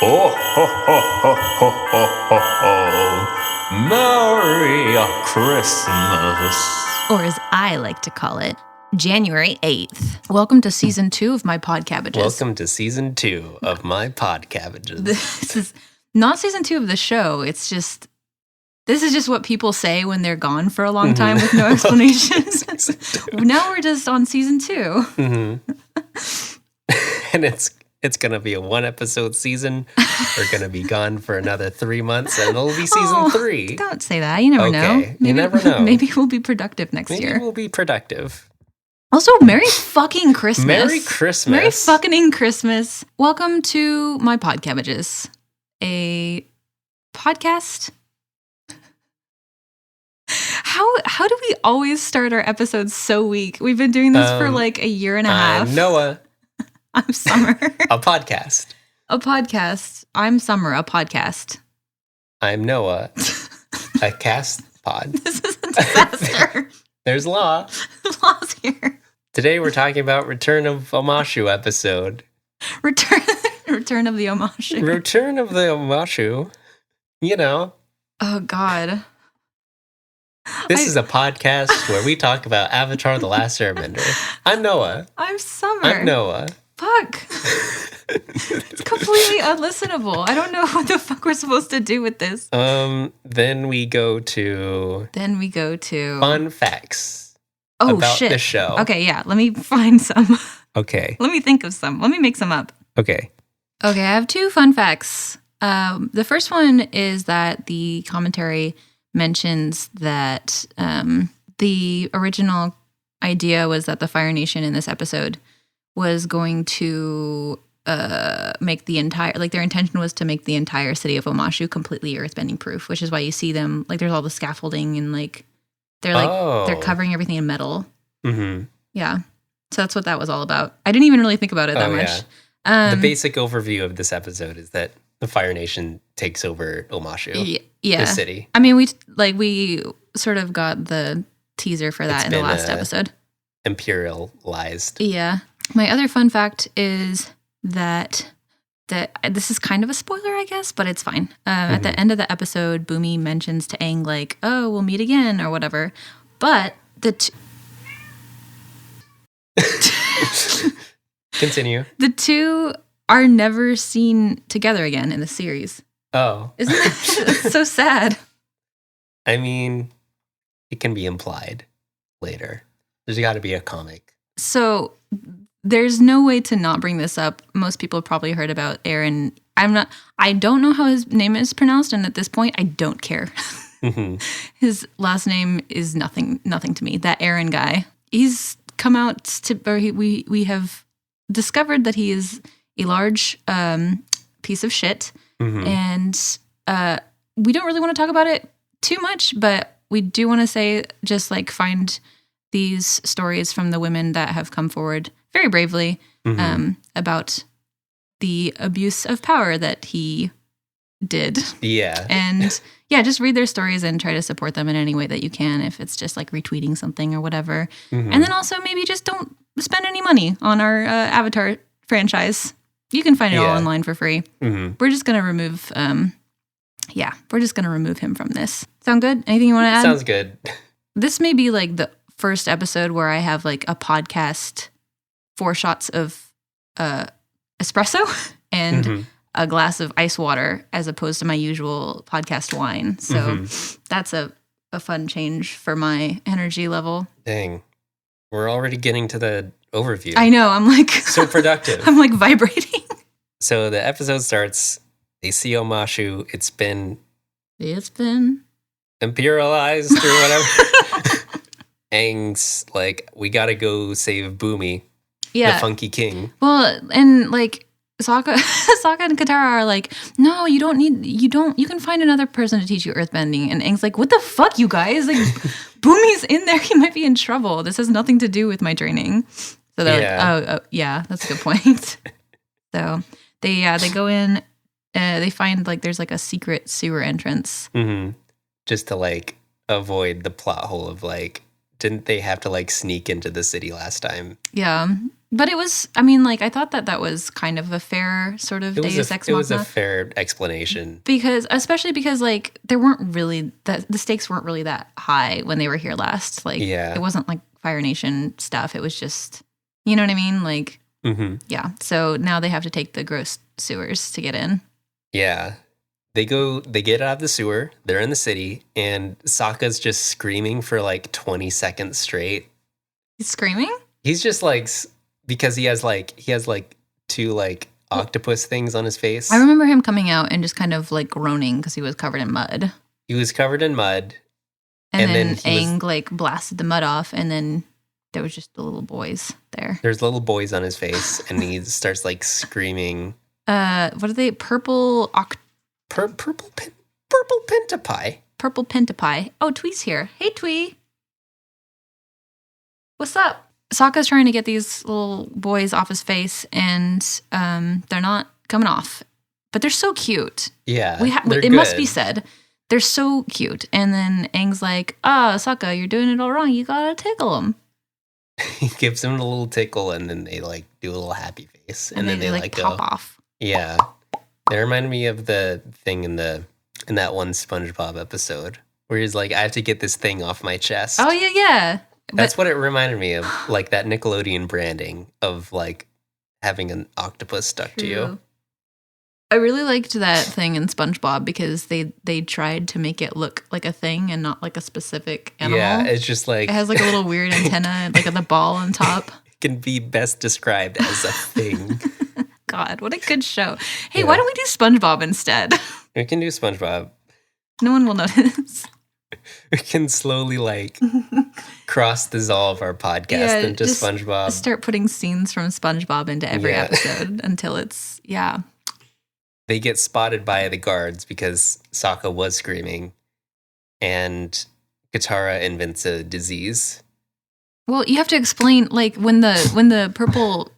Oh, ho, ho, ho, ho, ho, ho, ho. Merry Christmas. Or as I like to call it, January 8th. Welcome to season 2 of my pod cabbages. Welcome to season 2 of my pod cabbages. This is not season 2 of the show. This is just what people say when they're gone for a long time with no explanations. Now we're just on season 2. Mm-hmm. And it's going to be a 1-episode season. We're going to be gone for another 3 months, and it'll be season 3. Don't say that. You never know. You never know. Maybe we'll be productive next Maybe year. we'll be productive. Also, Merry fucking Christmas. Merry Christmas. Merry fucking Christmas. Welcome to my pod cabbages, a podcast. How do we always start our episodes so weak? We've been doing this for like a year and a half. I'm Noah. I'm Summer. A podcast. A podcast. I'm Summer. A podcast. I'm Noah. A cast pod. This is a disaster. There's Law. Law's here. Today we're talking about Return of Omashu episode. Return of the Omashu. Return of the Omashu. You know. Oh, God. This is a podcast where we talk about Avatar: The Last Airbender. I'm Noah. I'm Summer. I'm Noah. Fuck. It's completely unlistenable. I don't know what the fuck we're supposed to do with this. Then we go to fun facts about shit. the show. Okay, yeah. Let me find some. Okay. Let me think of some. Let me make some up. Okay. Okay, I have 2 fun facts. The first one is that the commentary mentions that the original idea was that the Fire Nation in this episode was going to make the entire, like their intention was to make the entire city of Omashu completely earthbending proof, which is why you see them, like there's all the scaffolding and like they're covering everything in metal. Mm-hmm. Yeah. So that's what that was all about. I didn't even really think about it that much. The basic overview of this episode is that the Fire Nation takes over Omashu, the city. I mean, we sort of got the teaser for that in the last episode. Imperialized. Yeah. My other fun fact is that this is kind of a spoiler, I guess, but it's fine. At the end of the episode, Boomy mentions to Aang, like, oh, we'll meet again or whatever. But Continue. The two are never seen together again in the series. Oh. Isn't that so sad? I mean, it can be implied later. There's got to be a comic. So there's no way to not bring this up. Most people have probably heard about Aaron. I don't know how his name is pronounced, and at this point, I don't care. Mm-hmm. His last name is nothing to me. That Aaron guy. He's come out we have discovered that he is a large piece of shit. Mm-hmm. And we don't really want to talk about it too much, but we do want to say just like find these stories from the women that have come forward very bravely about the abuse of power that he did. Yeah. And yeah, just read their stories and try to support them in any way that you can, if it's just like retweeting something or whatever. Mm-hmm. And then also maybe just don't spend any money on our Avatar franchise. You can find it all online for free. Mm-hmm. We're just going to remove, we're just going to remove him from this. Sound good? Anything you want to add? Sounds good. This may be like the first episode where I have like a podcast, 4 shots of espresso and a glass of ice water as opposed to my usual podcast wine. So that's a fun change for my energy level. Dang. We're already getting to the overview. I know. I'm like so productive. I'm like vibrating. So the episode starts. They see Omashu. It's been imperialized or whatever. Aang's like, we gotta go save Boomy, the funky king. Well, and like Sokka and Katara are like, no, you can find another person to teach you earthbending. And Aang's like, what the fuck, you guys? Like, Boomy's in there. He might be in trouble. This has nothing to do with my training. So they're like, oh, yeah, that's a good point. So they go in, they find like there's like a secret sewer entrance. Mm-hmm. Just to like avoid the plot hole of like didn't they have to like sneak into the city last time? Yeah. But it was, I mean, like, I thought that was kind of a fair sort of Deus Ex It was a Machina. fair explanation. Especially because, like, there weren't really, the stakes weren't really that high when they were here last. Like, Yeah. it wasn't like Fire Nation stuff. It was just, you know what I mean? Like, yeah. So now they have to take the gross sewers to get in. Yeah. They get out of the sewer, they're in the city, and Sokka's just screaming for like 20 seconds straight. He's screaming? He's just like, because he has two like octopus things on his face. I remember him coming out and just kind of like groaning because he was covered in mud. He was covered in mud. And then Aang like blasted the mud off, and then there was just the little boys there. There's little boys on his face, and he starts like screaming. What are they? Purple pentapie. Purple pentapie. Oh, Twee's here. Hey, Twee. What's up? Sokka's trying to get these little boys off his face, and they're not coming off. But they're so cute. Yeah, it must be said. They're so cute. And then Aang's like, Sokka, you're doing it all wrong. You gotta tickle them. He gives them a little tickle, and then they like do a little happy face, and then they like pop go off. Yeah. They reminded me of the thing in that one SpongeBob episode where he's like, I have to get this thing off my chest. Oh, yeah. That's what it reminded me of, like that Nickelodeon branding of like having an octopus stuck to you. I really liked that thing in SpongeBob because they tried to make it look like a thing and not like a specific animal. Yeah, it's just like... It has like a little weird antenna, like the ball on top. It can be best described as a thing. God, what a good show. Hey, why don't we do SpongeBob instead? We can do SpongeBob. No one will notice. We can slowly like cross-dissolve our podcast into SpongeBob. Start putting scenes from SpongeBob into every episode until it's, They get spotted by the guards because Sokka was screaming, and Katara invents a disease. Well, you have to explain, like, when the purple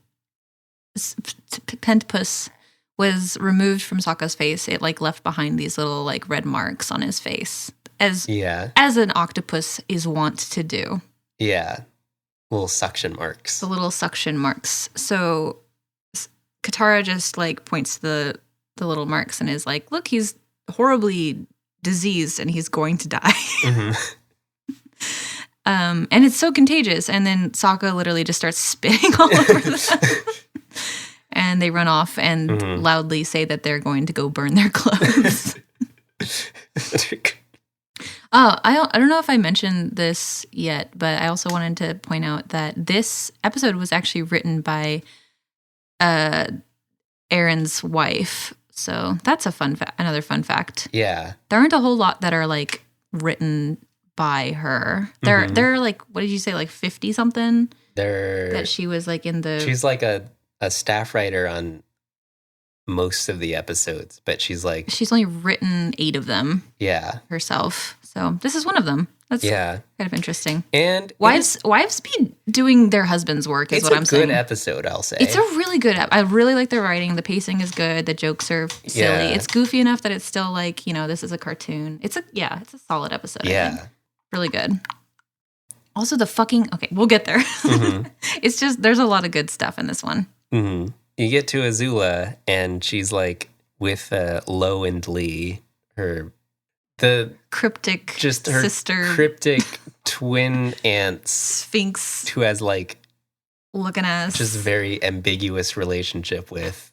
pentapus was removed from Sokka's face, it like left behind these little like red marks on his face, as an octopus is wont to do. Yeah, little suction marks. The little suction marks. So Katara just like points to the little marks and is like, "Look, he's horribly diseased and he's going to die." Mm-hmm. And it's so contagious. And then Sokka literally just starts spitting all over them. And they run off and loudly say that they're going to go burn their clothes. I don't know if I mentioned this yet, but I also wanted to point out that this episode was actually written by Aaron's wife. So that's another fun fact. Yeah. There aren't a whole lot that are like written by her. They're like, what did you say, like 50 something? That she was like in the... She's like a staff writer on most of the episodes, but she's only written 8 of them. Yeah. Herself. So this is one of them. That's kind of interesting. And wives be doing their husband's work is what I'm saying. It's a good episode, I'll say. It's a really good I really like the writing. The pacing is good. The jokes are silly. Yeah. It's goofy enough that it's still like, this is a cartoon. It's a solid episode. Yeah. I think. Really good. Also okay, we'll get there. Mm-hmm. It's just, there's a lot of good stuff in this one. Mm-hmm. You get to Azula, and she's like with Lo and Lee, the cryptic sister, cryptic twin aunts, Sphinx, who has like looking ass, just a very ambiguous relationship with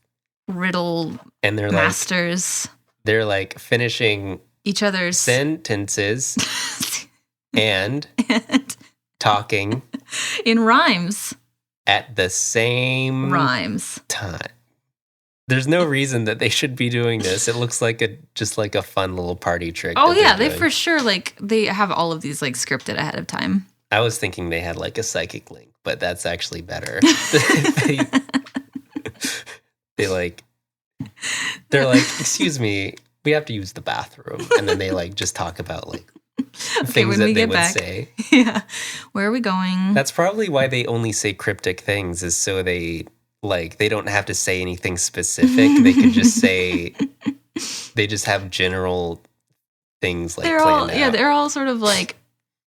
riddle, and they're masters. They're like finishing each other's sentences and talking in rhymes at the same rhymes time. There's no reason that they should be doing this. It looks like a fun little party trick. Oh yeah, they for sure they have all of these like scripted ahead of time. I was thinking they had like a psychic link, but that's actually better. They're like, excuse me, we have to use the bathroom, and then they like just talk about like things that they would say. Yeah, where are we going? That's probably why they only say cryptic things, is so they don't have to say anything specific. They could just say, they just have general things like planned out. Yeah, they're all sort of like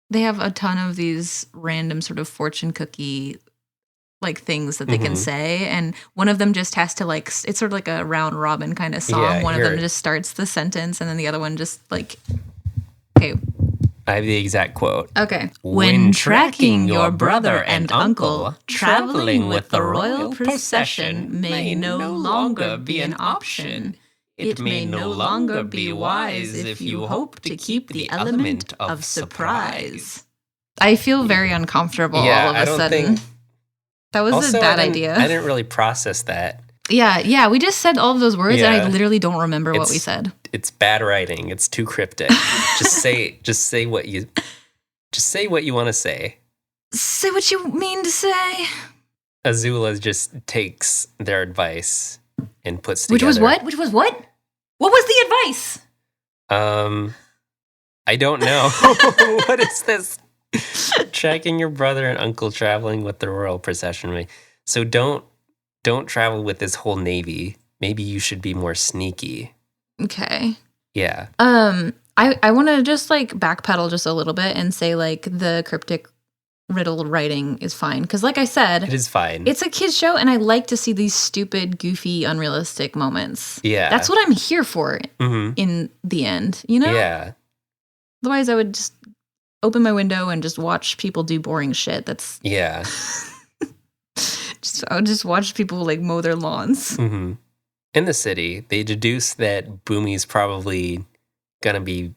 they have a ton of these random sort of fortune cookie like things that they can say, and one of them just has to like it's sort of like a round robin kind of song. Yeah, one of them just starts the sentence, and then the other one just like okay. I have the exact quote. Okay. When tracking your brother and uncle, traveling with the royal procession may no longer be an option. It may no longer be wise if you hope to keep the element of surprise. I feel very uncomfortable all of a sudden. That was Also, a bad idea. I didn't really process that. Yeah, we just said all of those words, and I literally don't remember what we said. It's bad writing. It's too cryptic. just say what you want to say. Say what you mean to say. Azula just takes their advice and puts together. Which was what? What was the advice? I don't know. What is this? Tracking your brother and uncle traveling with the royal procession. So don't travel with this whole navy. Maybe you should be more sneaky. Okay. Yeah. I want to just like backpedal just a little bit and say like the cryptic riddle writing is fine, because like I said, it is fine. It's a kids show, and I like to see these stupid, goofy, unrealistic moments. Yeah. That's what I'm here for in the end, you know? Yeah. Otherwise, I would just open my window and just watch people do boring shit. That's yeah. I would just watch people like mow their lawns. Mm-hmm. In the city, they deduce that Boomy's probably gonna be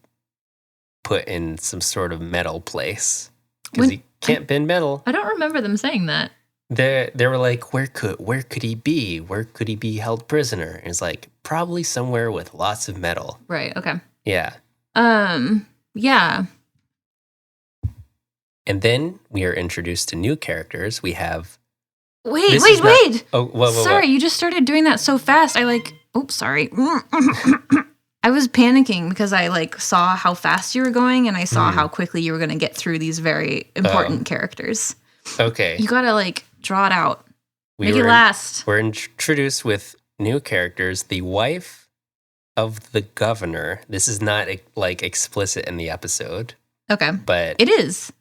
put in some sort of metal place because he can't bend metal. I don't remember them saying that. They were like, where could he be? Where could he be held prisoner? And it's like probably somewhere with lots of metal. Right. Okay. Yeah. Yeah. And then we are introduced to new characters. We have. Wait. Oh, what? Sorry, you just started doing that so fast. Sorry. I was panicking because I like saw how fast you were going, and I saw how quickly you were going to get through these very important characters. Okay. You got to like draw it out. Make it last. We're introduced with new characters. The wife of the governor. This is not like explicit in the episode. Okay. But it is.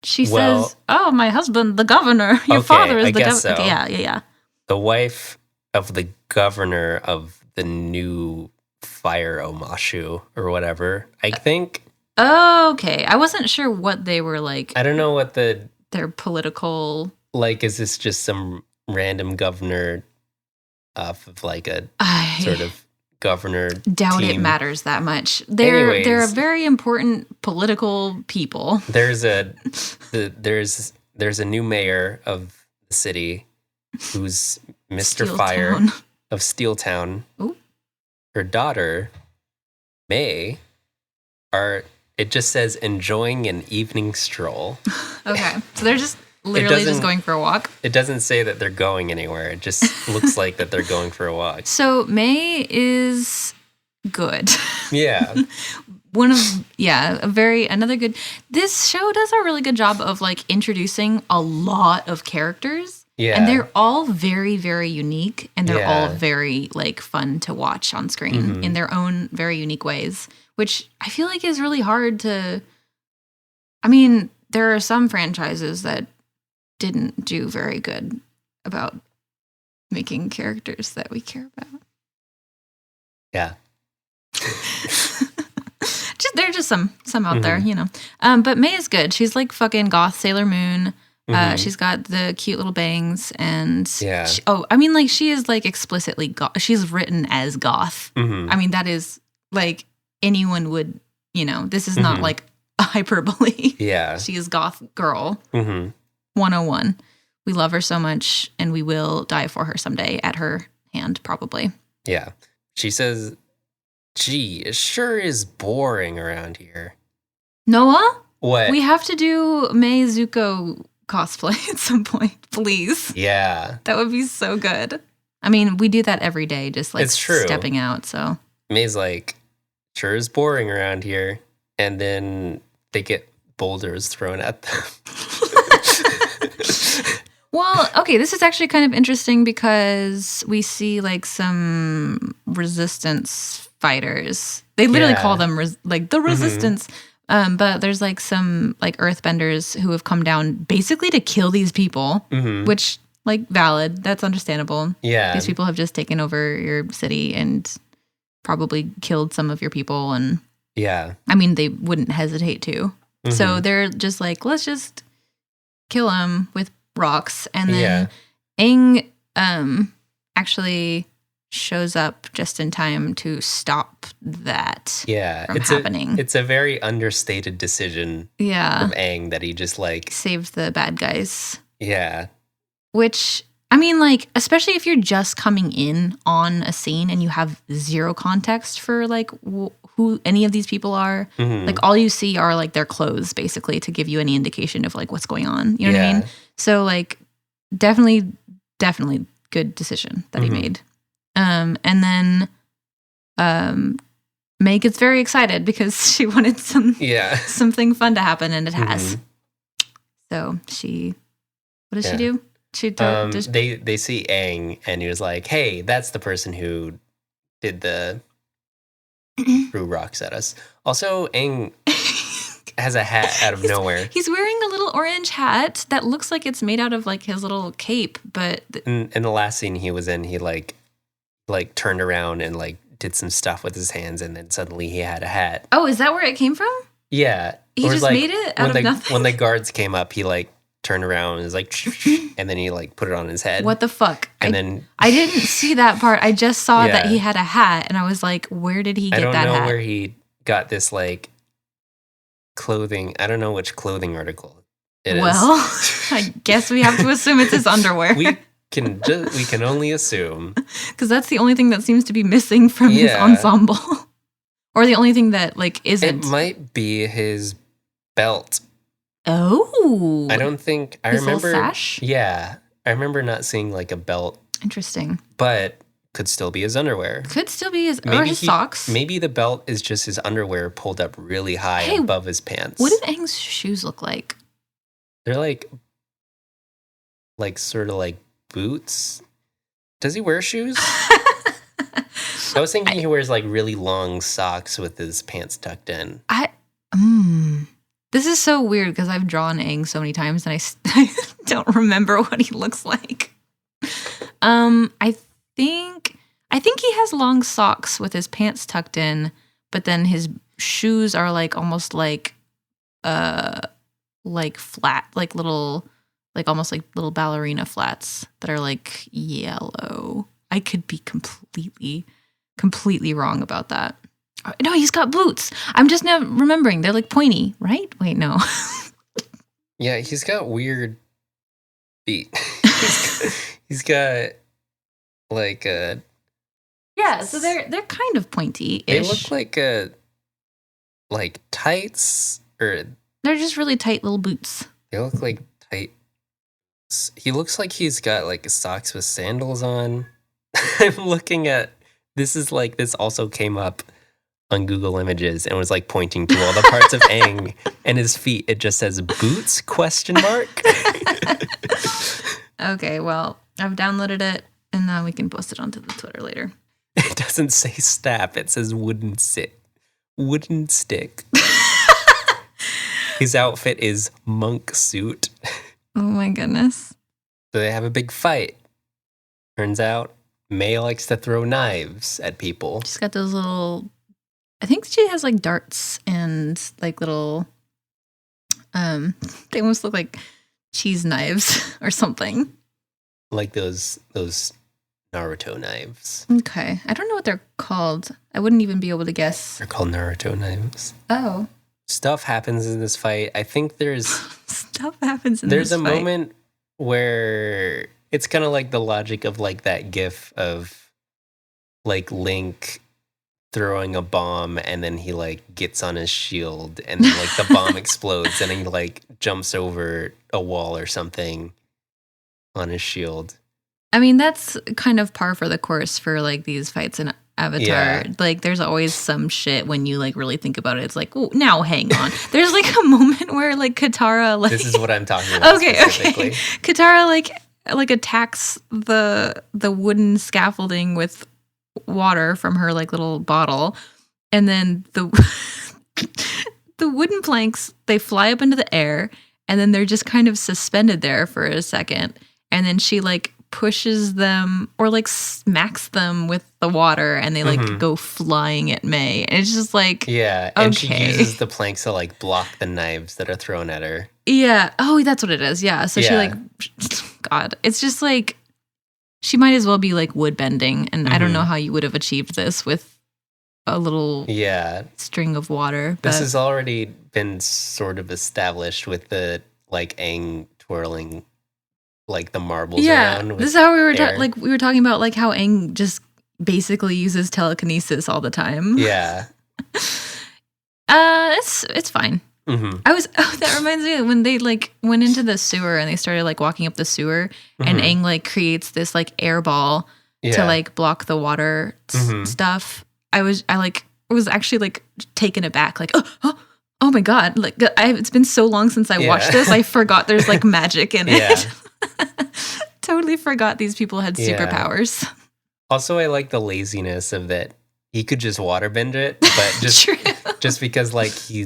She says, "Oh, my husband, the governor. Your father is the governor." So. Okay, yeah. The wife of the governor of the new Fire Omashu or whatever. I think. Okay, I wasn't sure what they were like. I don't know what their political. Like, is this just some random governor off of like a sort of governor? Doubt team? It matters that much. They're a very important political people. There's a new mayor of the city who's Mr. Fire of Steeltown. Ooh. Her daughter May it just says enjoying an evening stroll. Okay, so they're just literally just going for a walk. It doesn't say that they're going anywhere. It just looks like that they're going for a walk. So May is good. Yeah. Another good. This show does a really good job of like introducing a lot of characters. Yeah. And they're all very, very unique, and they're all very like fun to watch on screen in their own very unique ways, which I feel like is really hard to. I mean, there are some franchises that didn't do very good about making characters that we care about. Yeah. There's just some out there, you know. But May is good. She's like fucking goth Sailor Moon. She's got the cute little bangs, and she is like explicitly goth. She's written as goth. I mean, that is like anyone would, you know, this is not like a hyperbole. Yeah. She is goth girl. 101. We love her so much, and we will die for her someday at her hand, probably. Yeah. She says, gee, it sure is boring around here. Noah? What? We have to do Mei Zuko cosplay at some point, please. Yeah. That would be so good. I mean, we do that every day, just like it's true. Stepping out, so. May's like, sure is boring around here. And then they get boulders thrown at them. Well, okay, this is actually kind of interesting because we see like some resistance fighters. They literally call them the resistance. But there's like some like earthbenders who have come down basically to kill these people, which like valid. That's understandable. Yeah. These people have just taken over your city and probably killed some of your people. And Yeah. I mean, they wouldn't hesitate to. So Mhm. they're just like, let's just kill him with rocks. And Yeah. then Aang actually shows up just in time to stop that Yeah. from happening. It's a very understated decision Yeah. from Aang that he just like, Saved the bad guys. yeah. Which, I mean, like, especially if you're just coming in on a scene and you have zero context for like who any of these people are, Mhm. like all you see are like their clothes basically to give you any indication of like what's going on. You know what I Yeah. mean? So like definitely good decision that he Mhm. made. And then May gets very excited because she wanted Yeah. something fun to happen, and it has. Mhm. So what does Yeah. she do? She just They see Aang and he was like, hey, that's the person who did the threw rocks at us. Also, Aang has a hat out of nowhere. He's wearing a little orange hat that looks like it's made out of like his little cape, but In the last scene he was in, he like turned around and like did some stuff with his hands, and then suddenly he had a hat. oh, is that where it came from? Yeah. He Or it's just made it out of nothing? When the guards came up, he like turned around and was like, and then he like put it on his head. What the fuck? And then I didn't see that part. I just saw that Yeah. he had a hat, and I was like, where did he I get don't that know hat? where he got this like clothing. I don't know which clothing article it is. Well, I guess we have to assume it's his underwear we can only assume. because that's the only thing that seems to be missing from his Yeah. ensemble, or the only thing that like It isn't. might be his belt. Oh, I don't think I His little remember. sash? Yeah, I remember not seeing like a belt, Interesting. but could still be his underwear. Could still be his or his socks. Maybe the belt is just his underwear pulled up really high Hey, above his pants. What did Aang's shoes look like? They're like sort of like boots. Does he wear shoes? I was thinking he wears like really long socks with his pants tucked in. This is so weird because I've drawn Aang so many times and I don't remember what he looks like. I think he has long socks with his pants tucked in, but then his shoes are like almost like flat, like little, like almost like little ballerina flats that are like yellow. I could be completely wrong about that. No, he's got boots. I'm just now remembering. They're like pointy, right? Wait, no. Yeah, he's got weird feet. he's got like a. Yeah, so they're kind of pointy-ish. They look like tights, or They're just really tight little boots. they look like tights. He looks like he's got like socks with sandals on. I'm looking at this. This also came up on Google Images and was like pointing to all the parts of Aang and his feet. It just says boots ? Okay, well, I've downloaded it, and then we can post it onto the Twitter later. It doesn't say staff. It says wooden stick. His outfit is monk suit. Oh my goodness. So they have a big fight. Turns out May likes to throw knives at people. She's got those little, I think she has like darts and like little, they almost look like cheese knives or something. Like those Naruto knives. Okay. I don't know what they're called. I wouldn't even be able to guess. They're called Naruto knives. Oh. Stuff happens in this fight. I think there's Stuff happens in there's this a fight. moment where it's kind of like the logic of like that gif of like Link throwing a bomb and then he like gets on his shield and then like the bomb explodes and he like jumps over a wall or something on his shield. I mean, that's kind of par for the course for like these fights in Avatar. Yeah. Like, there's always some shit when you like really think about it. It's like, oh, now hang on. There's like a moment where like Katara like This is what I'm talking about specifically. Katara like attacks the wooden scaffolding with water from her like little bottle, and then the wooden planks, they fly up into the air and then they're just kind of suspended there for a second. And then she like pushes them or like smacks them with the water and they like go flying at May. And it's just like, Yeah, and okay. she uses the planks to like block the knives that are thrown at her. Yeah. Oh, that's what it is. Yeah. So she Yeah. like, God, it's just like, she might as well be like wood bending. And I don't know how you would have achieved this with a little Yeah, string of water. this But has already been sort of established with the like Aang twirling like the marbles around. With this is how we were air. we were talking about like how Aang just basically uses telekinesis all the time. Yeah. It's fine. Mm-hmm. That reminds me of when they like went into the sewer and they started like walking up the sewer and Aang like creates this like air ball to like block the water stuff. I was actually like taken aback, like oh my God, like it's been so long since I watched this, I forgot there's like magic in it. Totally forgot these people had superpowers. Also, I like the laziness of that. He could just waterbend it, but just because like he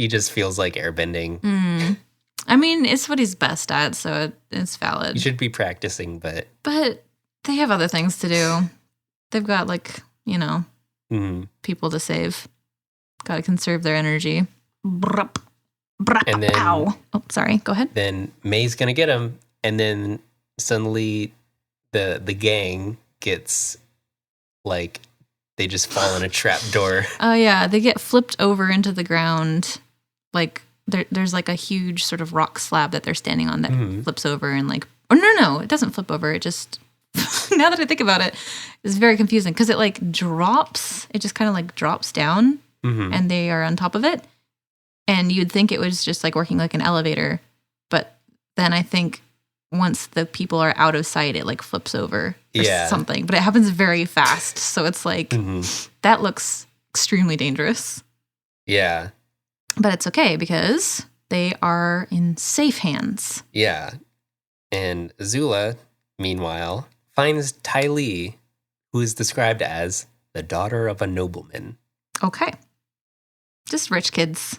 just feels like airbending. I mean, it's what he's best at, so it's valid. You should be practicing, but they have other things to do. They've got like, people to save. Got to conserve their energy. And then- oh, sorry. Go ahead. then May's gonna get him, and then suddenly the gang gets like they just fall in a trap door. Oh yeah, they get flipped over into the ground. Like there's like a huge sort of rock slab that they're standing on that flips over and like. Oh no, it doesn't flip over. It just. Now that I think about it, it's very confusing because it like drops. It just kind of like drops down, and they are on top of it. And you'd think it was just like working like an elevator, but then I think once the people are out of sight, it like flips over or something. But it happens very fast, so it's like that looks extremely dangerous. Yeah, but it's okay because they are in safe hands. Yeah, and Azula, meanwhile, finds Ty Lee, who is described as the daughter of a nobleman. Okay, just rich kids.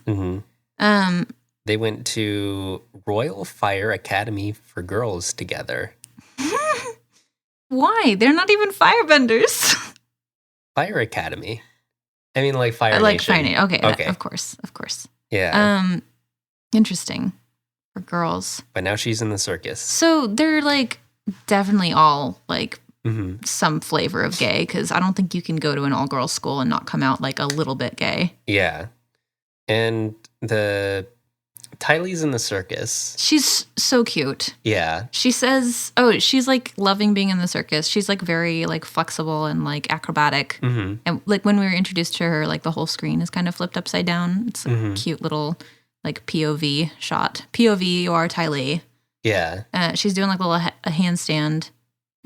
They went to Royal Fire Academy for Girls together. Why? They're not even firebenders. Fire Academy. I mean, like Fire like Nation. Fire Nation. Okay. Of course. Yeah. Interesting for girls. But now she's in the circus. So they're like definitely all like some flavor of gay because I don't think you can go to an all-girls school and not come out like a little bit gay. Yeah. And the Ty Lee's in the circus. She's so cute. Yeah. She says, she's like loving being in the circus. She's like very like flexible and like acrobatic. And like when we were introduced to her, like the whole screen is kind of flipped upside down. It's a cute little like POV shot. POV or Ty Lee. Yeah. She's doing like a handstand.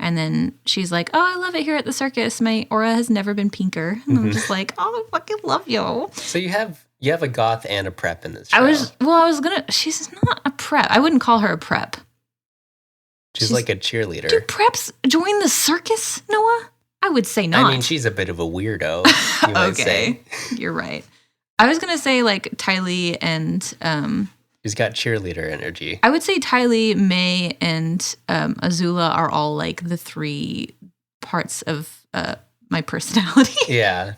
And then she's like, oh, I love it here at the circus. My aura has never been pinker. And I'm just like, oh, I fucking love you. So you have a goth and a prep in this show. She's not a prep. I wouldn't call her a prep. She's like a cheerleader. Do preps join the circus, Noah? I would say not. I mean, she's a bit of a weirdo, you might say. You're right. I was going to say like Ty Lee and... she's got cheerleader energy. I would say Ty Lee, May, and Azula are all like the three parts of my personality. Yeah.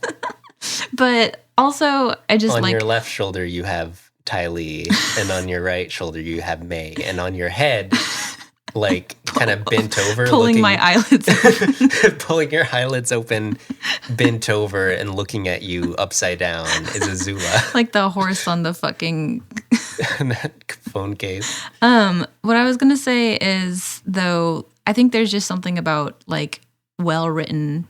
But also, I just on like... your left shoulder, you have Ty Lee, and on your right shoulder, you have May, and on your head, like kind of bent over, pulling my eyelids open. pulling your eyelids open, bent over, and looking at you upside down is Azula. Like the horse on the fucking that phone case. What I was gonna say is, though, I think there's just something about like well-written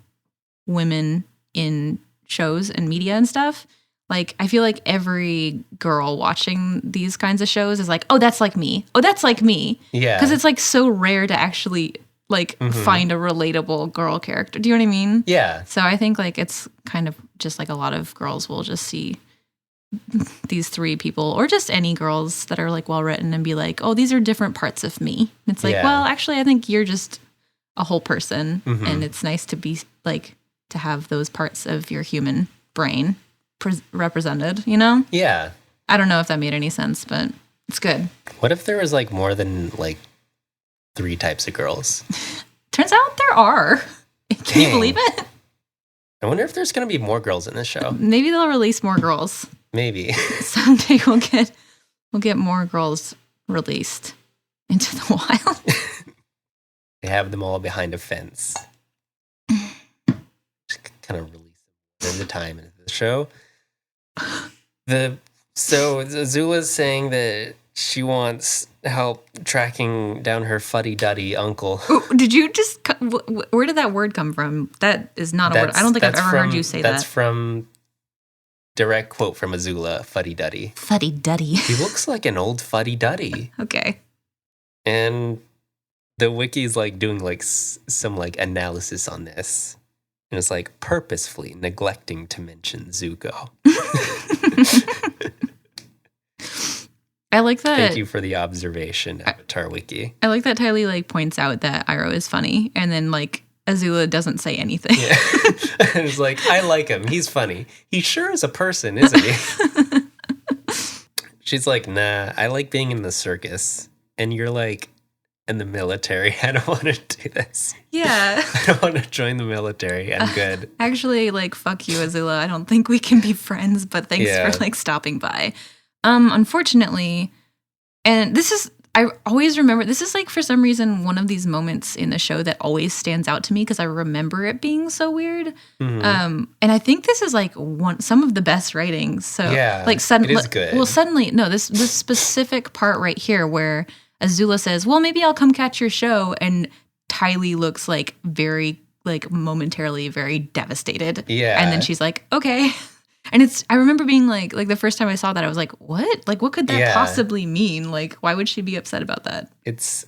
women in shows and media and stuff. Like, I feel like every girl watching these kinds of shows is like, oh, that's like me. Oh, that's like me. Yeah. Because it's like so rare to actually like find a relatable girl character. Do you know what I mean? Yeah. So I think like it's kind of just like a lot of girls will just see these three people or just any girls that are like well written and be like, oh, these are different parts of me. It's like, well, actually, I think you're just a whole person, and it's nice to be like to have those parts of your human brain. represented, you know? Yeah. I don't know if that made any sense, but it's good. What if there was like more than like 3 types of girls? Turns out there are. Can you Dang. believe it? I wonder if there's going to be more girls in this show. Maybe they'll release more girls. Maybe. Someday we'll get more girls released into the wild. They have them all behind a fence. Just kind of release them in the time into the show. So Azula's saying that she wants help tracking down her fuddy-duddy uncle. Ooh, did you just? Where did that word come from? That is not a word. I don't think I've ever heard you say that. That's from direct quote from Azula, fuddy-duddy. Fuddy-duddy. He looks like an old fuddy-duddy. Okay. And the wiki's like doing like some like analysis on this. And it's like purposefully neglecting to mention Zuko. I like that. Thank you for the observation, Avatar Wiki. I like that Ty Lee like points out that Iroh is funny, and then like Azula doesn't say anything. Yeah. And it's like, I like him. He's funny. He sure is a person, isn't he? She's like, nah, I like being in the circus. And you're like, in the military. I don't want to do this. Yeah. I don't want to join the military. I'm good. Actually, like, fuck you, Azula. I don't think we can be friends, but thanks for like stopping by. Unfortunately, and this is, I always remember, this is like for some reason one of these moments in the show that always stands out to me because I remember it being so weird. Mm-hmm. And I think this is like some of the best writings. So like suddenly, it is good. Well, suddenly, no, this specific part right here where Azula says, well, maybe I'll come catch your show. And Ty Lee looks like very, like momentarily very devastated. Yeah. And then she's like, okay. And I remember being like the first time I saw that, I was like, what? Like, what could that possibly mean? Like, why would she be upset about that? It's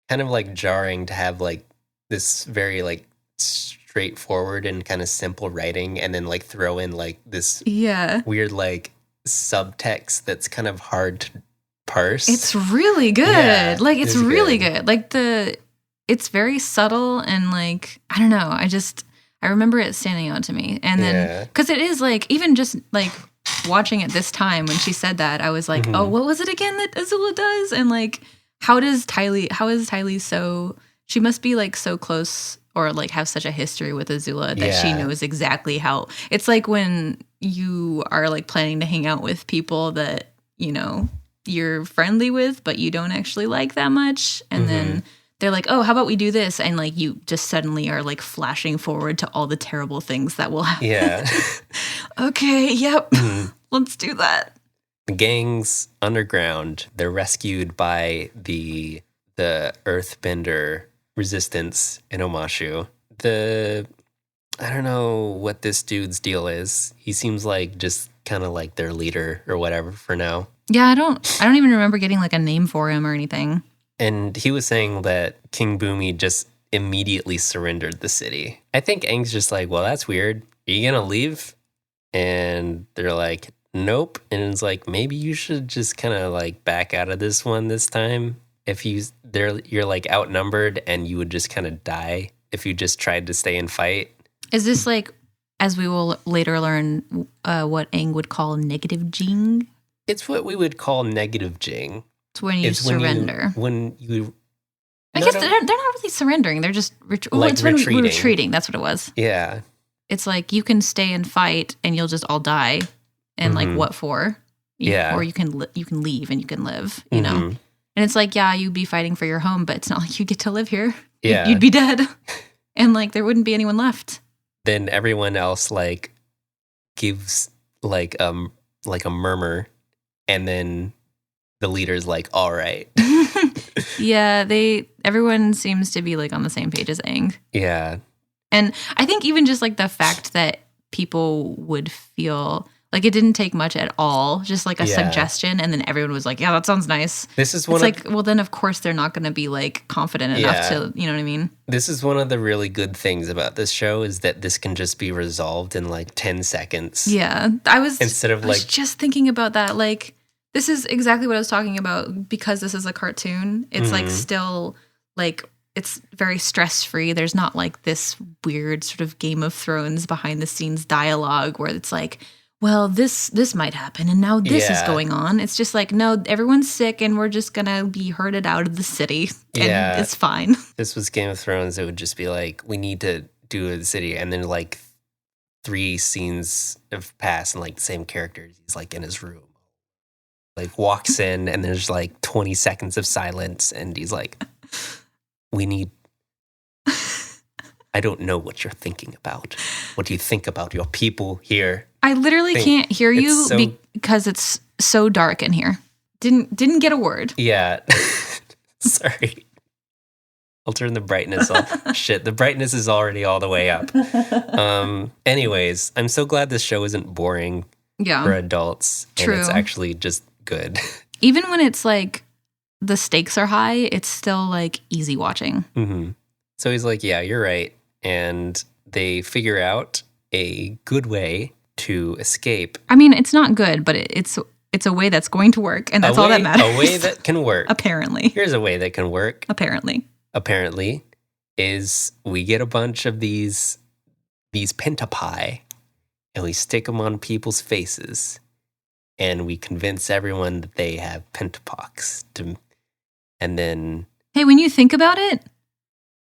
kind of like jarring to have like this very like straightforward and kind of simple writing and then like throw in like this weird like subtext that's kind of hard to parse. It's really good. Yeah, like, it's really good. Like it's very subtle and like, I don't know. I remember it standing out to me. And then, because it is like, even just like watching it this time when she said that, I was like, oh, what was it again that Azula does? And like, how is Ty Lee so, she must be like so close or like have such a history with Azula that she knows exactly how. It's like when you are like planning to hang out with people that, you know, you're friendly with, but you don't actually like that much. And then they're like, oh, how about we do this? And like you just suddenly are like flashing forward to all the terrible things that will happen. Yeah. Okay, yep. Let's do that. The gang's underground. They're rescued by the Earthbender resistance in Omashu. I don't know what this dude's deal is. He seems like just kind of like their leader or whatever for now. Yeah, I don't even remember getting like a name for him or anything. And he was saying that King Bumi just immediately surrendered the city. I think Aang's just like, well, that's weird. Are you going to leave? And they're like, nope. And it's like, maybe you should just kind of like back out of this one this time. If you're like outnumbered and you would just kind of die if you just tried to stay and fight. Is this like, as we will later learn, what Aang would call negative Jing? It's what we would call negative Jing. It's when you surrender. I guess they're not really surrendering. They're just it's retreating. When retreating. That's what it was. Yeah. It's like you can stay and fight, and you'll just all die. And like, what for? Or you can leave and you can live. You know. And it's like, yeah, you'd be fighting for your home, but it's not like you get to live here. Yeah. You'd be dead, and like there wouldn't be anyone left. Then everyone else like gives like a murmur, and then the leader's like, all right. Yeah, everyone seems to be like on the same page as Aang. Yeah. And I think even just like the fact that people would feel like it didn't take much at all, just like a suggestion, and then everyone was like, yeah, that sounds nice. This is well, then of course they're not going to be like confident enough to, you know what I mean? This is one of the really good things about this show is that this can just be resolved in like 10 seconds. Yeah. I was just thinking about that. Like, this is exactly what I was talking about because this is a cartoon. It's like still like it's very stress-free. There's not like this weird sort of Game of Thrones behind the scenes dialogue where it's like, well, this might happen and now this is going on. It's just like, no, everyone's sick and we're just gonna be herded out of the city and it's fine. This was Game of Thrones. It would just be like, we need to do the city, and then like 3 scenes have passed and like the same characters. He's like in his room, like walks in and there's like 20 seconds of silence and he's like, we need, I don't know what you're thinking about. What do you think about your people here? I literally can't hear you because it's so dark in here. Didn't get a word. Yeah. Sorry. I'll turn the brightness off. Shit, the brightness is already all the way up. Anyways, I'm so glad this show isn't boring for adults. True. And it's actually just good. Even when it's like the stakes are high, it's still like easy watching. Mm-hmm. So he's like, yeah, you're right. And they figure out a good way to escape. I mean, it's not good, but it's a way that's going to work, and that's all that matters. A way that can work. Apparently. Here's a way that can work. Apparently, is we get a bunch of these pentapie, and we stick them on people's faces, and we convince everyone that they have pentapox. And then, hey, when you think about it,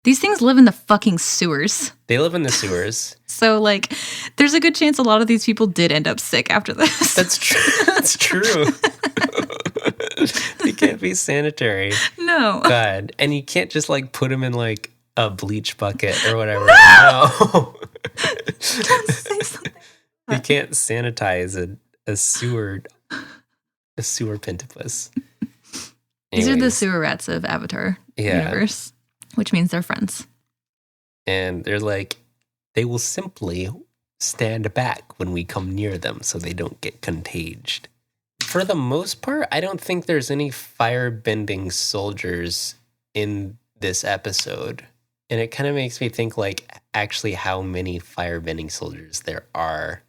these things live in the fucking sewers. They live in the sewers. So, like, there's a good chance a lot of these people did end up sick after this. That's true. That's true. They can't be sanitary. No. God. And you can't just, like, put them in, like, a bleach bucket or whatever. No. Don't say something. You can't sanitize a sewer pentapus. These are the sewer rats of Avatar universe. Which means they're friends. And they're like, they will simply stand back when we come near them so they don't get contagious. For the most part, I don't think there's any firebending soldiers in this episode. And it kind of makes me think, like, actually how many firebending soldiers there are.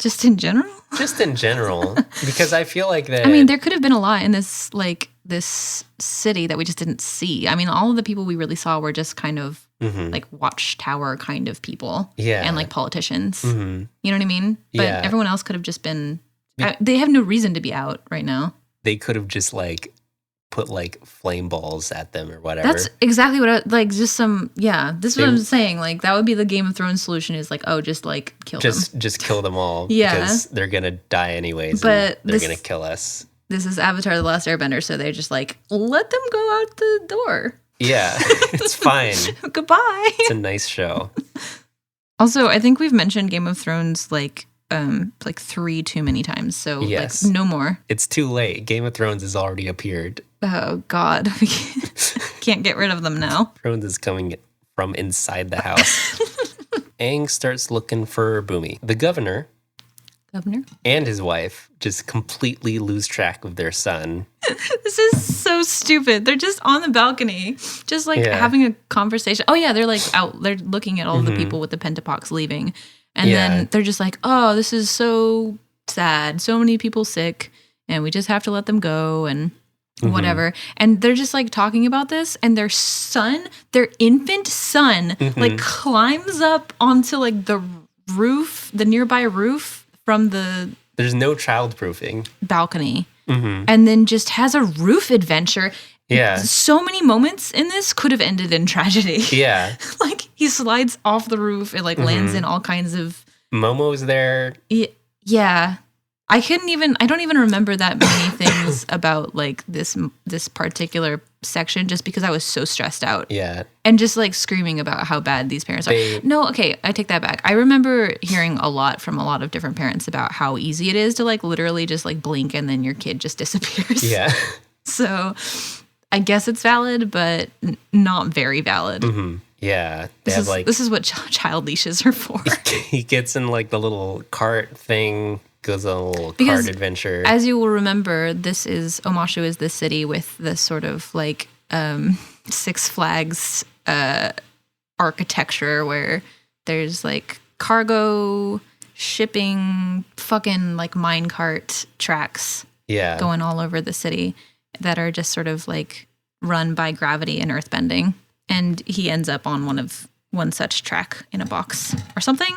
Just in general? Just in general. Because I feel like that... I mean, there could have been a lot in this, like, this city that we just didn't see. I mean, all of the people we really saw were just kind of, like, watchtower kind of people. Yeah. And, like, politicians. Mm-hmm. You know what I mean? But everyone else could have just been... they have no reason to be out right now. They could have just, like, put, like, flame balls at them or whatever. That's exactly what I... Like, just some... Yeah, this is what I'm saying. Like, that would be the Game of Thrones solution is, like, oh, just, like, kill them. Just kill them all. Yeah. Because they're going to die anyways. But they're going to kill us. This is Avatar: The Last Airbender, so they're just like, let them go out the door. Yeah, it's fine. Goodbye. It's a nice show. Also, I think we've mentioned Game of Thrones like 3 too many times, so yes. like no more. It's too late. Game of Thrones has already appeared. Oh God, we can't get rid of them now. Thrones is coming from inside the house. Aang starts looking for Bumi. The governor and his wife just completely lose track of their son. This is so stupid. They're just on the balcony, just like having a conversation. Oh yeah, they're like out. They're looking at all the people with the pentapox leaving, and then they're just like, "Oh, this is so sad. So many people sick, and we just have to let them go and whatever." And they're just like talking about this, and their son, their infant son, like climbs up onto like the roof, the nearby roof. From there's no childproofing balcony, and then just has a roof adventure. Yeah, so many moments in this could have ended in tragedy. Yeah, like he slides off the roof and like lands in all kinds of. Momo's there. Yeah, I don't even remember that many things about like this particular section just because I was so stressed out. Yeah. And just like screaming about how bad these parents are. No, okay, I take that back. I remember hearing a lot from a lot of different parents about how easy it is to like literally just like blink and then your kid just disappears. Yeah. So I guess it's valid, but not very valid. Yeah. This is what child leashes are for. He gets in like the little cart thing. Goes on a little card adventure. As you will remember, Omashu is the city with this sort of like Six Flags architecture where there's like cargo, shipping, fucking like minecart tracks going all over the city that are just sort of like run by gravity and earthbending. And he ends up on one such track in a box or something.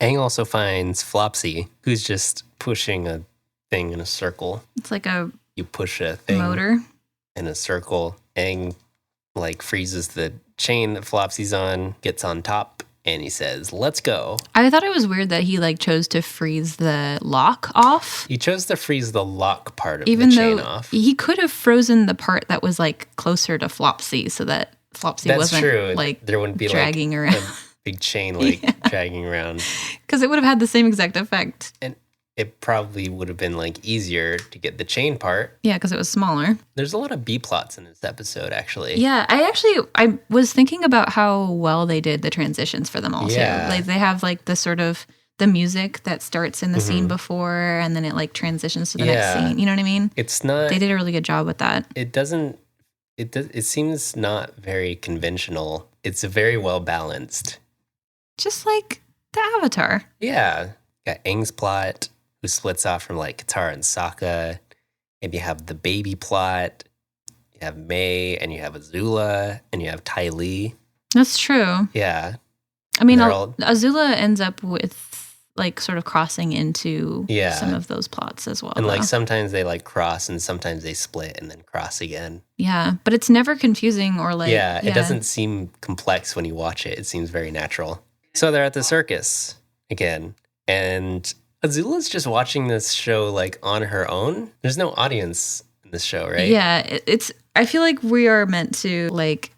Aang also finds Flopsy, who's just pushing a thing in a circle. It's like a You push a thing motor. in a circle. Aang like freezes the chain that Flopsy's on, gets on top, and he says, "Let's go." I thought it was weird that he like chose to freeze the lock off. He chose to freeze the lock part of Even the chain though off. he could have frozen the part that was like closer to Flopsy so that Flopsy That's wasn't true. like There wouldn't be dragging like around. a big chain like dragging around. Because it would have had the same exact effect. And it probably would have been like easier to get the chain part. Yeah, because it was smaller. There's a lot of B plots in this episode, actually. Yeah, I was thinking about how well they did the transitions for them all Yeah. too. Like they have like the sort of the music that starts in the scene before and then it like transitions to the next Yeah. scene. You know what I mean? It's not. They did a really good job with that. It doesn't. It seems not very conventional. It's very well balanced. Just like the Avatar. Yeah, got Aang's plot, who splits off from like Katara and Sokka, and you have the baby plot. You have May, and you have Azula, and you have Ty Lee. That's true. Yeah, I mean, They're all- Azula ends up with like sort of crossing into Yeah. some of those plots as well. and like though. sometimes they like cross, and sometimes they split and then cross again. Yeah, but it's never confusing or like Yeah, it doesn't seem complex when you watch it. It seems very natural. So they're at the circus again, and Azula's just watching this show like on her own. There's no audience in this show, right? Yeah, it's. I feel like we are meant to like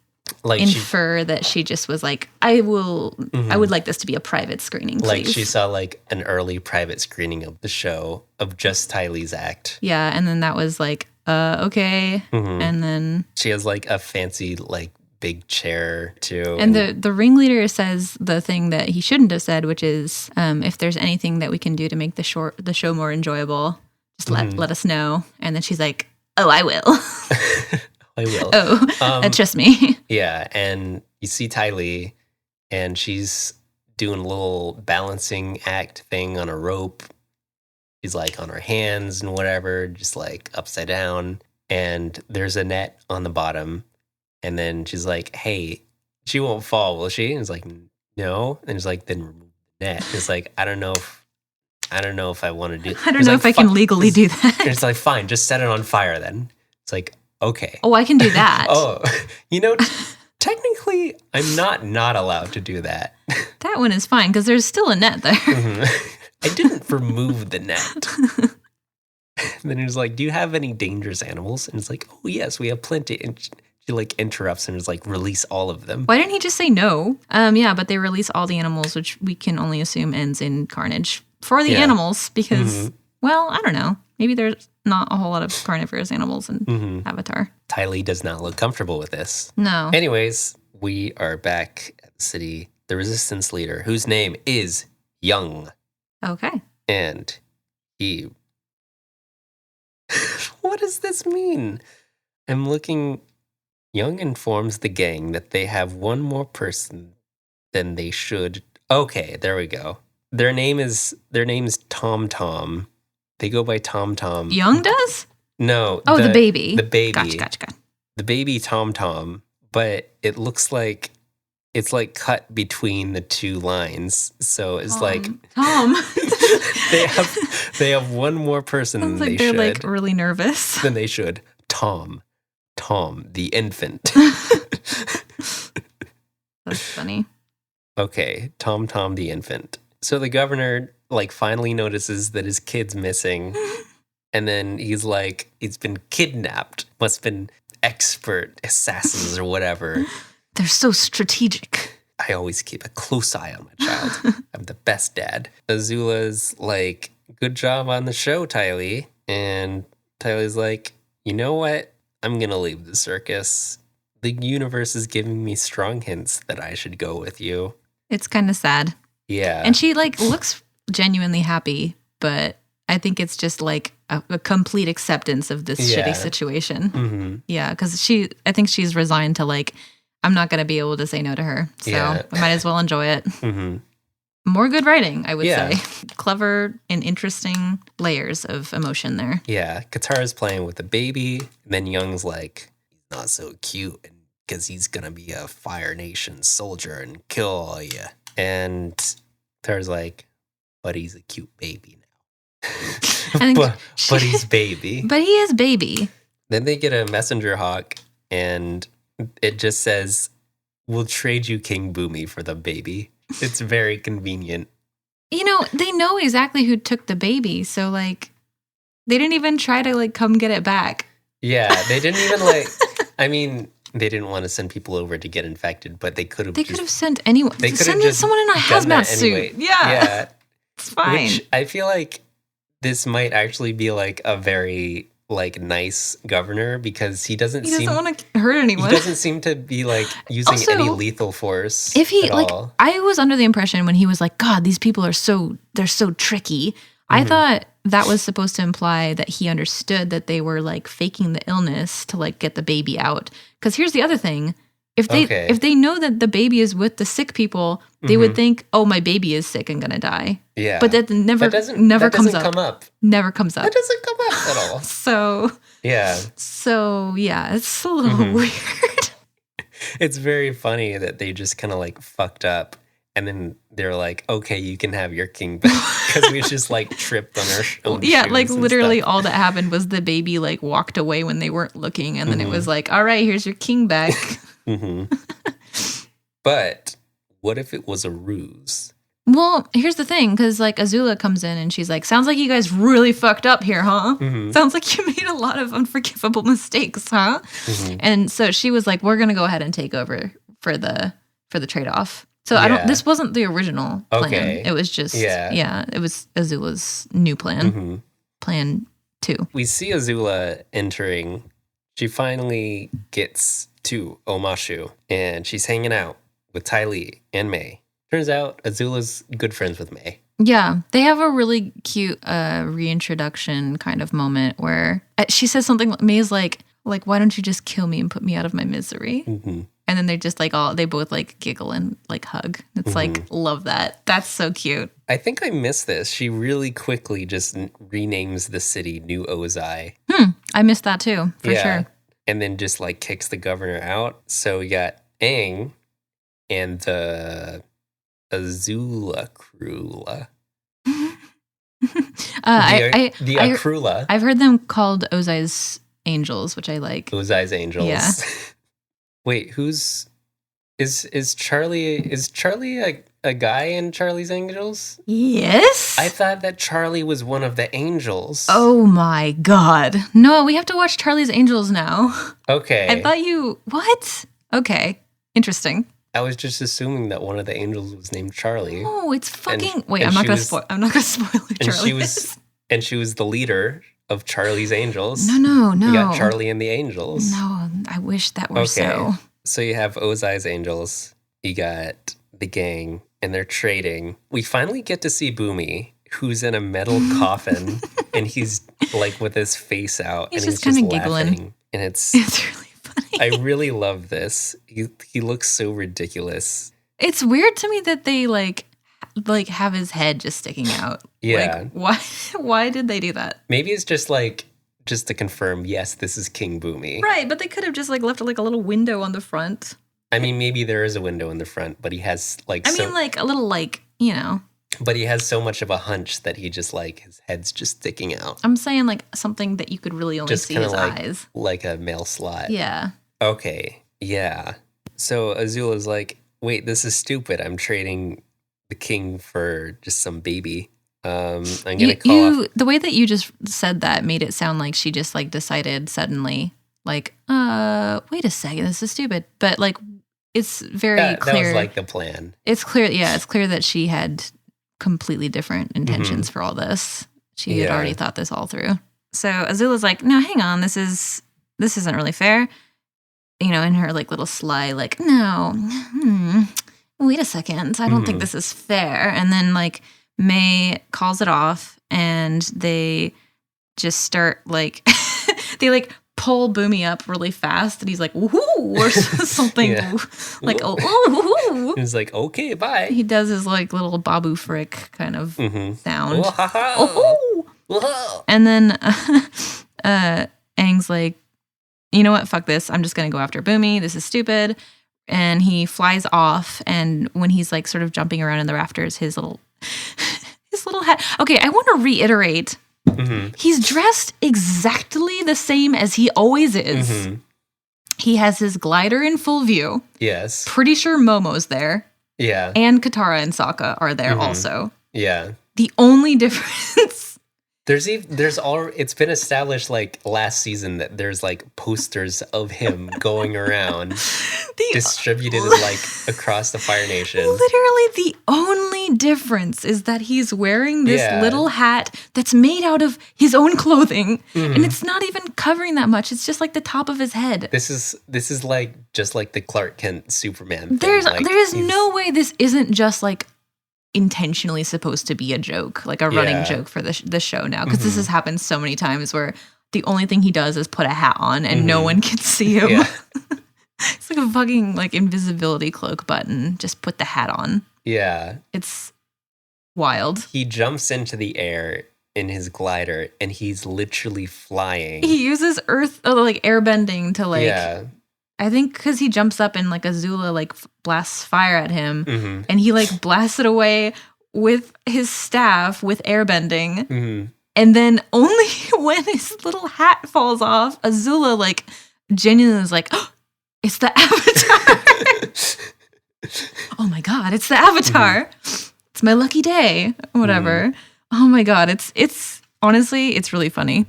like she, infer that she just was like, I would like this to be a private screening, please. like she saw like an early private screening of the show of just Ty Lee's act. Yeah, and then that was like, okay, Mhm. and then She has like a fancy like big chair too. and the ringleader says the thing that he shouldn't have said, which is, if there's anything that we can do to make the show more enjoyable, just let us know. And then she's like, oh, I will. I will. Oh, trust me. Yeah, and you see Ty Lee, and she's doing a little balancing act thing on a rope. She's like on her hands and whatever, just like upside down. And there's a net on the bottom. And then she's like, hey, she won't fall, will she? And it's like, no. And it's like, then remove the net. It's like, I don't know if I want to do. I don't know if I can legally do And that. it's like, fine, just set it on fire then. It's like, okay. Oh, I can do that. Oh, technically, I'm not allowed to do that. That one is fine because there's still a net there. I didn't remove the net. And then he was like, do you have any dangerous animals? And it's like, oh, yes, we have plenty. And she like interrupts and is like, release all of them. Why didn't he just say no? Yeah, but they release all the animals, which we can only assume ends in carnage for the Yeah. animals because, well, I don't know. Maybe there's not a whole lot of carnivorous animals in Avatar. Ty Lee does not look comfortable with this. No. Anyways, we are back at the city. The resistance leader, whose name is Young. Okay. And he... What does this mean? I'm looking... Young informs the gang that they have one more person than they should. Okay, there we go. Their name's Tom Tom. They go by Tom Tom. Young does? No. Oh, the baby. The baby. Gotcha. The baby Tom Tom. But it looks like it's like cut between the two lines. So it's like Tom. they have one more person Sounds than like they they're should. like really nervous. Than they should. Tom the infant. That's funny. Okay, Tom the infant. So the governor like finally notices that his kid's missing, and then he's like, he's been kidnapped. Must have been expert assassins or whatever. They're so strategic. I always keep a close eye on my child. I'm the best dad. Azula's like, good job on the show, Ty Lee. And Ty Lee's like, you know what? I'm gonna leave the circus. The universe is giving me strong hints that I should go with you. It's kind of sad. Yeah. And she like looks genuinely happy, but I think it's just like a complete acceptance of this Yeah. shitty situation. Mm-hmm. Yeah, because I think she's resigned to like, I'm not going to be able to say no to her. So Yeah. I might as well enjoy it. Mm-hmm. More good writing, I would Yeah. say. Clever and interesting layers of emotion there. Yeah. Katara's playing with the baby. And then Young's like, he's not so cute. And because he's going to be a Fire Nation soldier and kill all you. And Tara's like, but he's a cute baby now. And but he's baby. But he is baby. Then they get a messenger hawk, and it just says, we'll trade you King Boomy for the baby. It's very convenient. You know, they know exactly who took the baby, so like they didn't even try to like come get it back. Yeah, they didn't even like, I mean, they didn't want to send people over to get infected, but they could have. They could have sent anyone. They could have send just someone in a done hazmat that suit. anyway. Yeah, it's fine. Which I feel like this might actually be like a very like nice governor, because he doesn't want to hurt anyone. He doesn't seem to be like using Also, any lethal force. If he at like, all. I was under the impression when he was like, God, these people are so tricky. I thought that was supposed to imply that he understood that they were like faking the illness to like get the baby out. Because here's the other thing: if they know that the baby is with the sick people, they would think, oh, my baby is sick and gonna die. Yeah, but that never that comes doesn't up. come up. Never comes up. That doesn't come up at all. So yeah, it's a little weird. It's very funny that they just kind of like fucked up, and then they're like, okay, you can have your king back, because we just like tripped on our own yeah, shoes like and literally stuff. all that happened was the baby like walked away when they weren't looking, and then it was like, all right, here's your king back. But what if it was a ruse? Well, here's the thing, because like Azula comes in and she's like, sounds like you guys really fucked up here, huh? Sounds like you made a lot of unforgivable mistakes, huh? And so she was like, we're gonna go ahead and take over for the trade-off. So this wasn't the original plan. Okay. It was just it was Azula's new plan. Plan 2. We see Azula entering. She finally gets to Omashu, and she's hanging out with Ty Lee and May. Turns out Azula's good friends with May. Yeah, they have a really cute reintroduction kind of moment where she says something. May's like, why don't you just kill me and put me out of my misery? And then they're just like they both like giggle and like hug. It's like, love that. That's so cute. I think I missed this. She really quickly just renames the city New Ozai. I missed that too, for sure. And then just like kicks the governor out. So we got Aang and the Azula crew. The Akrula. I've heard them called Ozai's angels, which I like. Ozai's angels. Yeah. Wait, is Charlie a guy in Charlie's Angels? Yes. I thought that Charlie was one of the angels. Oh my God. No, we have to watch Charlie's Angels now. Okay. I thought what? Okay. Interesting. I was just assuming that one of the angels was named Charlie. Oh, it's fucking. Wait, and I'm not gonna spoil who And Charlie is. And she was the leader of Charlie's Angels. No. You got Charlie and the Angels. No, I wish that were so. So you have Ozai's Angels. You got the gang, and they're trading. We finally get to see Boomy, who's in a metal coffin, and he's like with his face out, He's and just he's kinda just giggling. laughing. And it's really funny. I really love this. He looks so ridiculous. It's weird to me that they like have his head just sticking out. Yeah. Like, why did they do that? Maybe it's just to confirm, yes, this is King Boomy. Right, but they could have just like left like a little window on the front. I mean, maybe there is a window in the front, but he has like I mean, like a little but he has so much of a hunch that he just like his head's just sticking out. I'm saying like something that you could really only Just see kind his of eyes. like a male slot. Yeah. Okay. Yeah. So Azula's like, wait, this is stupid. I'm trading the king for just some baby. I'm gonna call off. The way that you just said that made it sound like she just like decided suddenly, like, wait a second, this is stupid. But like, it's very clear. That was like the plan. It's clear. Yeah, it's clear that she had completely different intentions for all this. She had already thought this all through. So Azula's like, no, hang on, this isn't really fair. You know, in her like little sly, like, no, wait a second, I don't think this is fair. And then like May calls it off, and they just start like they like pull Boomy up really fast, and he's like, woohoo, or something like, oh, He's like, okay, bye. he does his like little Babu Frick kind of sound. Whoa-ha-ha. Oh, Whoa. and then Aang's like, you know what? Fuck this. I'm just going to go after Boomy. This is stupid. And he flies off. And when he's like sort of jumping around in the rafters, his little hat. Okay, I want to reiterate. Mm-hmm. He's dressed exactly the same as he always is. Mm-hmm. He has his glider in full view. Yes. Pretty sure Momo's there. Yeah. And Katara and Sokka are there Mhm. also. Yeah. The only difference... It's been established like last season that there's like posters of him going around distributed like across the Fire Nation. Literally the only difference is that he's wearing this Yeah. little hat that's made out of his own clothing. Mhm. And it's not even covering that much. It's just like the top of his head. This is like just like the Clark Kent Superman thing. There is he's- no way this isn't just like intentionally supposed to be a joke, like a running Yeah. joke for the show now. Because this Mhm. has happened so many times where the only thing he does is put a hat on and no Mhm. one can see him. Yeah. It's like a fucking like invisibility cloak button. Just put the hat on. Yeah. It's wild. He jumps into the air in his glider and he's literally flying. He uses like airbending to like, yeah. I think because he jumps up and like Azula like blasts fire at him Mm-hmm. and he like blasts it away with his staff with airbending. Mm-hmm. And then only when his little hat falls off, Azula like genuinely is like, oh, it's the Avatar. Oh my God, it's the Avatar. It's my lucky day. Whatever. Oh my God, it's honestly, it's really funny.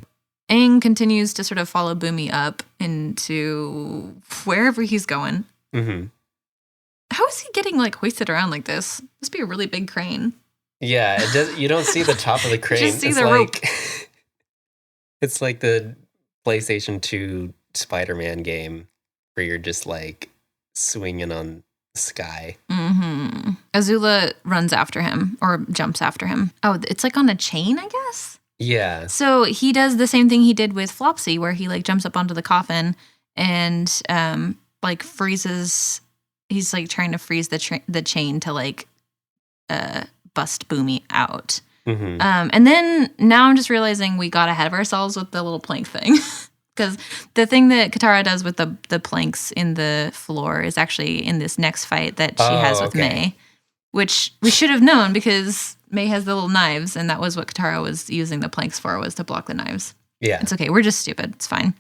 Aang continues to sort of follow Boomy up into wherever he's going. Mm-hmm. How is he getting like hoisted around like this? Must be a really big crane. Yeah, it does. You don't see the top of the crane. Just see it's the like, rope. It's like the PlayStation 2 Spider-Man game where you're just like swinging on the sky. Mm-hmm. Azula runs after him or jumps after him. Oh, it's like on a chain, I guess? Yeah. So he does the same thing he did with Flopsy, where he like jumps up onto the coffin and like freezes. He's like trying to freeze the chain to like bust Boomy out. Mm-hmm. And then now I'm just realizing we got ahead of ourselves with the little plank thing. Because the thing that Katara does with the planks in the floor is actually in this next fight that she has with May, which we should have known because May has the little knives, and that was what Katara was using the planks for, was to block the knives. Yeah. It's okay. We're just stupid. It's fine.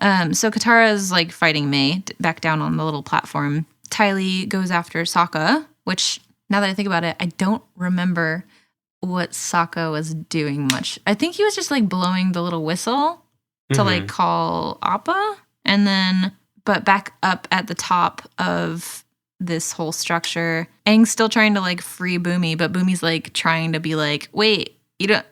So Katara is like fighting May back down on the little platform. Ty Lee goes after Sokka, which now that I think about it, I don't remember what Sokka was doing much. I think he was just like blowing the little whistle to like call Appa, and then but back up at the top of this whole structure, Aang's still trying to like free Boomy, but Boomy's like trying to be like, wait, you don't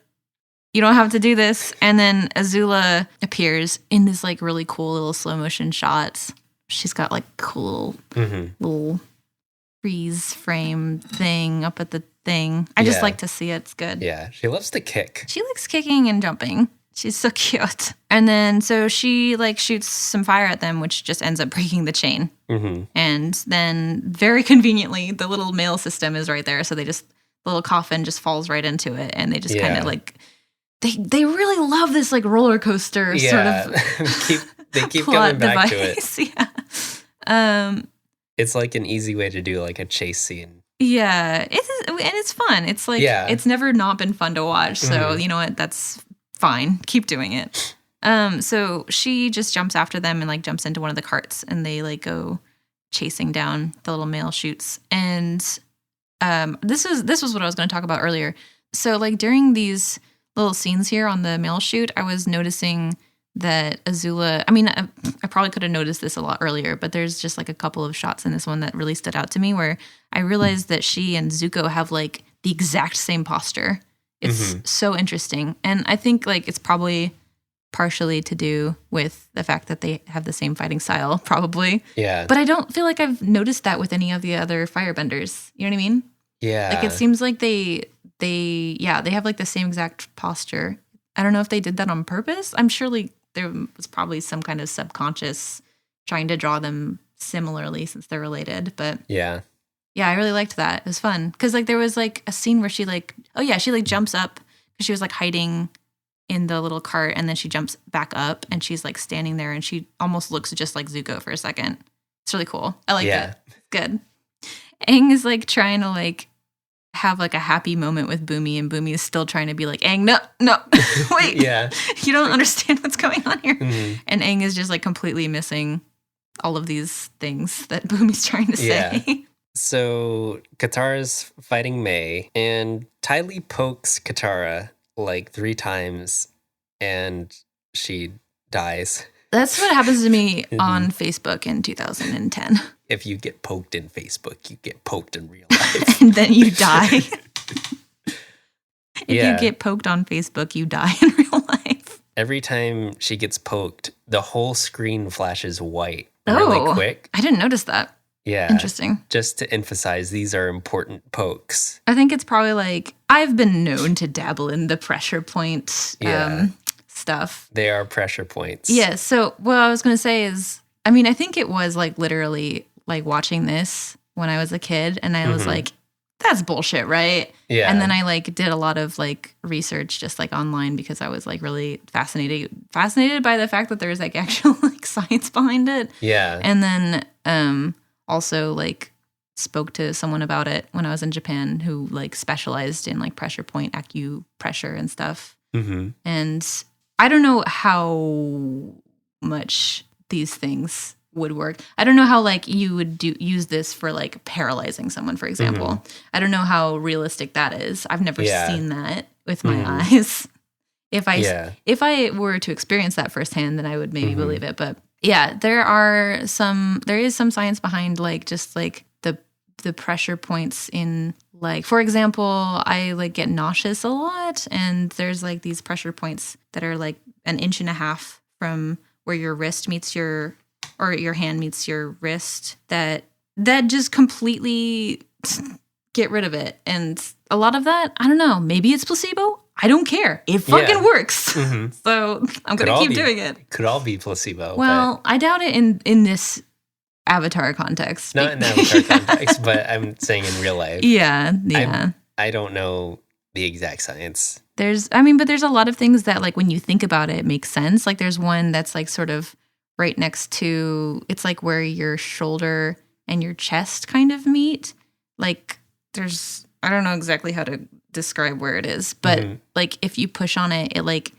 have to do this. And then Azula appears in this like really cool little slow motion shots. She's got like cool little freeze frame thing up at the thing. I just Yeah. like to see it. It's good. Yeah. She loves to kick. She likes kicking and jumping. She's so cute. And then so she like shoots some fire at them, which just ends up breaking the chain. Mm-hmm. And then very conveniently, the little mail system is right there. So the little coffin just falls right into it. And they just kind Yeah. of like, they really love this like roller coaster Yeah. sort of they keep plot coming back to it. device. Yeah. It's like an easy way to do like a chase scene. Yeah. And it's fun. It's like, Yeah. it's never not been fun to watch. So Mhm. you know what? That's fine. Keep doing it. So she just jumps after them and like jumps into one of the carts, and they like go chasing down the little mail chutes. And this was what I was going to talk about earlier. So like during these little scenes here on the mail chute, I was noticing that Azula, I mean, I probably could have noticed this a lot earlier, but there's just like a couple of shots in this one that really stood out to me where I realized that she and Zuko have like the exact same posture. It's so interesting. And I think like it's probably partially to do with the fact that they have the same fighting style, probably. Yeah. But I don't feel like I've noticed that with any of the other firebenders. You know what I mean? Yeah. Like it seems like they have like the same exact posture. I don't know if they did that on purpose. I'm surely there was probably some kind of subconscious trying to draw them similarly since they're related. But Yeah. yeah, I really liked that. It was fun because like there was like a scene where she like, oh yeah, she like jumps up because she was like hiding in the little cart, and then she jumps back up, and she's like standing there, and she almost looks just like Zuko for a second. It's really cool. I like it. It's good. Aang is like trying to like have like a happy moment with Boomy, and Boomy is still trying to be like, Aang, no, wait. Yeah. You don't understand what's going on here. Mhm. And Aang is just like completely missing all of these things that Boomy's trying to say. Yeah. So Katara's fighting May, and Ty Lee pokes Katara like 3 times, and she dies. That's what happens to me Mhm. on Facebook in 2010. If you get poked in Facebook, you get poked in real life. And then you die. If Yeah. you get poked on Facebook, you die in real life. Every time she gets poked, the whole screen flashes white Oh. really quick. I didn't notice that. Yeah. Interesting. Just to emphasize, these are important pokes. I think it's probably like, I've been known to dabble in the pressure point Yeah. stuff. They are pressure points. Yeah. So what I was going to say is, I mean, I think it was like literally like watching this when I was a kid, and I was Mhm. like, that's bullshit, right? Yeah. And then I like did a lot of like research just like online, because I was like really fascinated by the fact that there's like actual like science behind it. Yeah. And then also like spoke to someone about it when I was in Japan, who like specialized in like pressure point acupressure and stuff. Mm-hmm. And I don't know how much these things would work. I don't know how like you would use this for like paralyzing someone, for example. I don't know how realistic that is. I've never Yeah. seen that with my Mhm. eyes. If I were to experience that firsthand, then I would maybe Mhm. believe it. But yeah, there is some science behind like just like the pressure points in, like, for example, I like get nauseous a lot, and there's like these pressure points that are like 1.5 inches from where your wrist meets your hand meets your wrist, that just completely get rid of it. And a lot of that, I don't know, maybe it's placebo. I don't care. It fucking Yeah. works. Mhm. So I'm Could going all to keep be- doing it. Could all be placebo. Well, I doubt it in this Avatar context. but not in Avatar context, but I'm saying in real life. Yeah, yeah. I don't know the exact science. There's a lot of things that like when you think about it make sense. Like there's one that's like sort of right next to, it's like where your shoulder and your chest kind of meet. Like I don't know exactly how to describe where it is, but Mhm. like if you push on it, like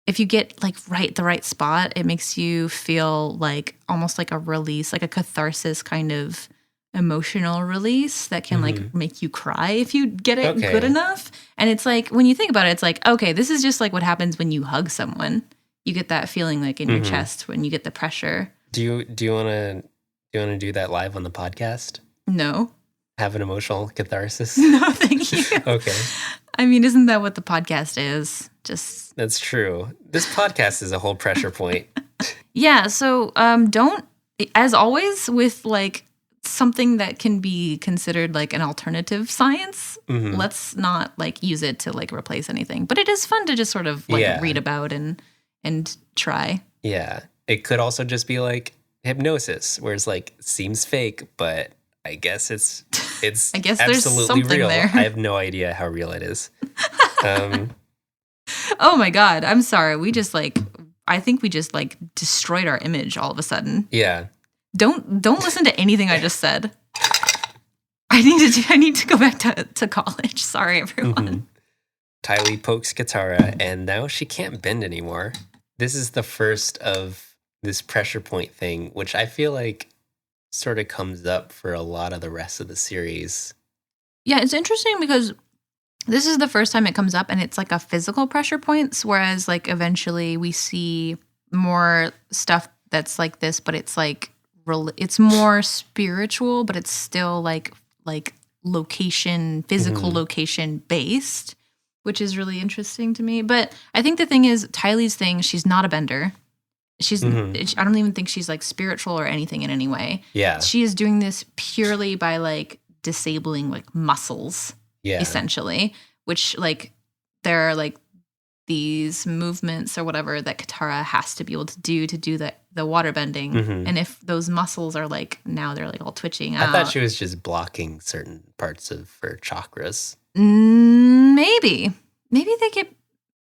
if you get like the right spot, it makes you feel like almost like a release, like a catharsis kind of emotional release that can like make you cry if you get it Okay. good enough. And it's like, when you think about it, it's like, okay, this is just like what happens when you hug someone. You get that feeling like in your Mhm. chest when you get the pressure. Do you want to do that live on the podcast? No. Have an emotional catharsis? No, thank you. Okay. I mean, isn't that what the podcast is? Just That's true. This podcast is a whole pressure point. yeah. So don't, as always, with like something that can be considered like an alternative science, Mhm. let's not like use it to like replace anything. But it is fun to just sort of like Yeah. read about and try. Yeah. It could also just be like hypnosis, where it's like seems fake, but I guess it's I guess there's absolutely something real. there. I have no idea how real it is. Oh my God. I'm sorry. I think we just like destroyed our image all of a sudden. Yeah. Don't listen to anything I just said. I need to go back to college. Sorry, everyone. Mhm. Ty Lee pokes Katara, and now she can't bend anymore. This is the first of this pressure point thing, which I feel like sort of comes up for a lot of the rest of the series. Yeah, it's interesting because this is the first time it comes up, and it's like a physical pressure points, whereas like eventually we see more stuff that's like this, but it's like it's more spiritual, but it's still like physical location based, which is really interesting to me. But I think the thing is, Ty Lee's thing, she's not a bender. I don't even think she's like spiritual or anything in any way. Yeah. She is doing this purely by like disabling like muscles, Yeah. essentially, which like there are like these movements or whatever that Katara has to be able to do the water bending. Mhm. And if those muscles are like, now they're like all twitching I out. thought she was just blocking certain parts of her chakras. Maybe they get,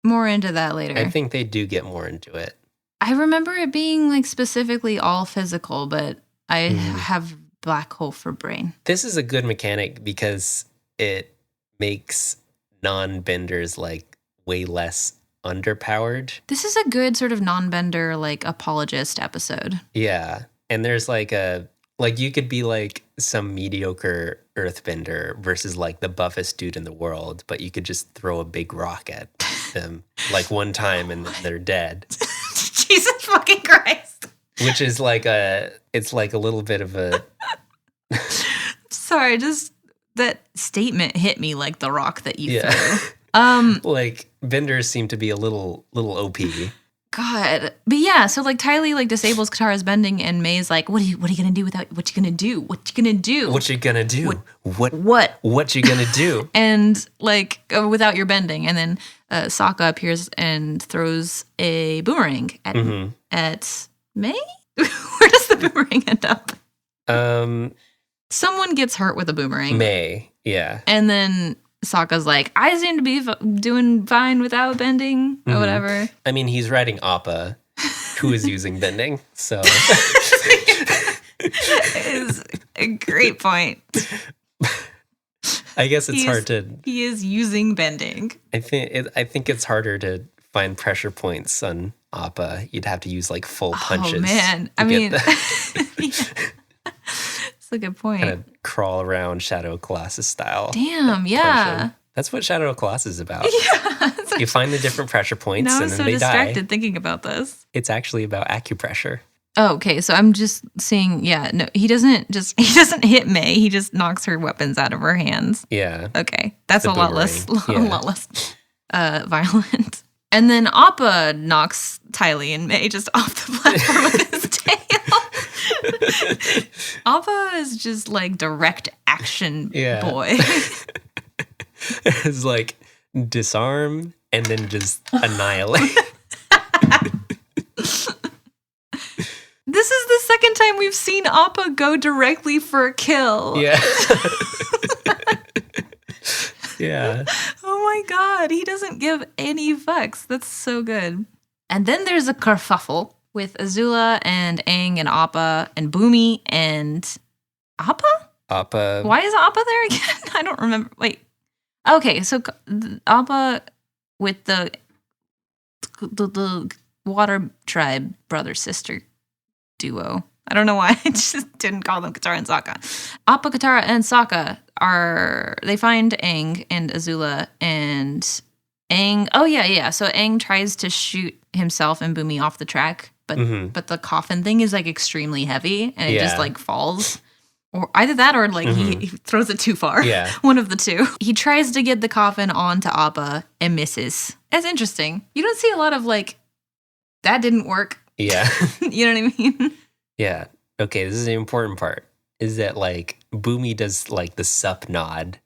more into that later. I think they do get more into it. I remember it being like specifically all physical, but I have black hole for brain. This is a good mechanic because it makes non-benders like way less underpowered. This is a good sort of non-bender like apologist episode. Yeah. And there's like you could be like some mediocre earthbender versus like the buffest dude in the world, but you could just throw a big rock at them like one time and then they're dead. Jesus fucking Christ. Which is like it's like a little bit of a Sorry, just that statement hit me like the rock that you yeah. threw. Like benders seem to be a little OP. God. But yeah, so like Ty Lee like disables Katara's bending and May's like, what are you gonna do without what you gonna do? What you gonna do? What you gonna do? What? What you gonna do? And like without your bending. And then Sokka appears and throws a boomerang at May? Where does the boomerang end up? Someone gets hurt with a boomerang. May, yeah. And then Sokka's like, I seem to be doing fine without bending or whatever. I mean, he's riding Appa, who is using bending, so. Is a great point. I guess it's hard to. He is using bending. I think it's harder to find pressure points on Appa. You'd have to use like full punches. Oh man, I mean, that's a good point. Kind of crawl around Shadow Colossus style. Damn, yeah. Punch him. That's what Shadow Colossus is about. Yeah. You find the different pressure points Now and I'm then so they distracted die. thinking about this. It's actually about acupressure. Oh, okay. So I'm just seeing, yeah, no, he doesn't hit May. He just knocks her weapons out of her hands. Yeah. Okay. That's The a lot less, boomerang. a lot less violent. And then Appa knocks Ty Lee and May just off the platform with his tail. Appa is just like direct action boy. It's like disarm and then just annihilate. This is the second time we've seen Appa go directly for a kill. Yeah. Yeah. Oh my god, he doesn't give any fucks. That's so good. And then there's a kerfuffle with Azula and Aang and Appa and Boomy and Appa? Appa. Why is Appa there again? I don't remember. Wait. Okay, so Appa with the Water Tribe brother-sister duo. I don't know why I just didn't call them Katara and Sokka. Appa, Katara, and Sokka they find Aang and Azula, and Aang, so Aang tries to shoot himself and Boomy off the track, but the coffin thing is like extremely heavy, and it just like falls. Or either that or like he throws it too far. Yeah. One of the two. He tries to get the coffin onto Appa and misses. That's interesting. You don't see a lot of like, that didn't work. Yeah. You know what I mean? Yeah. Okay, this is the important part. Is that like Boomy does like the sup nod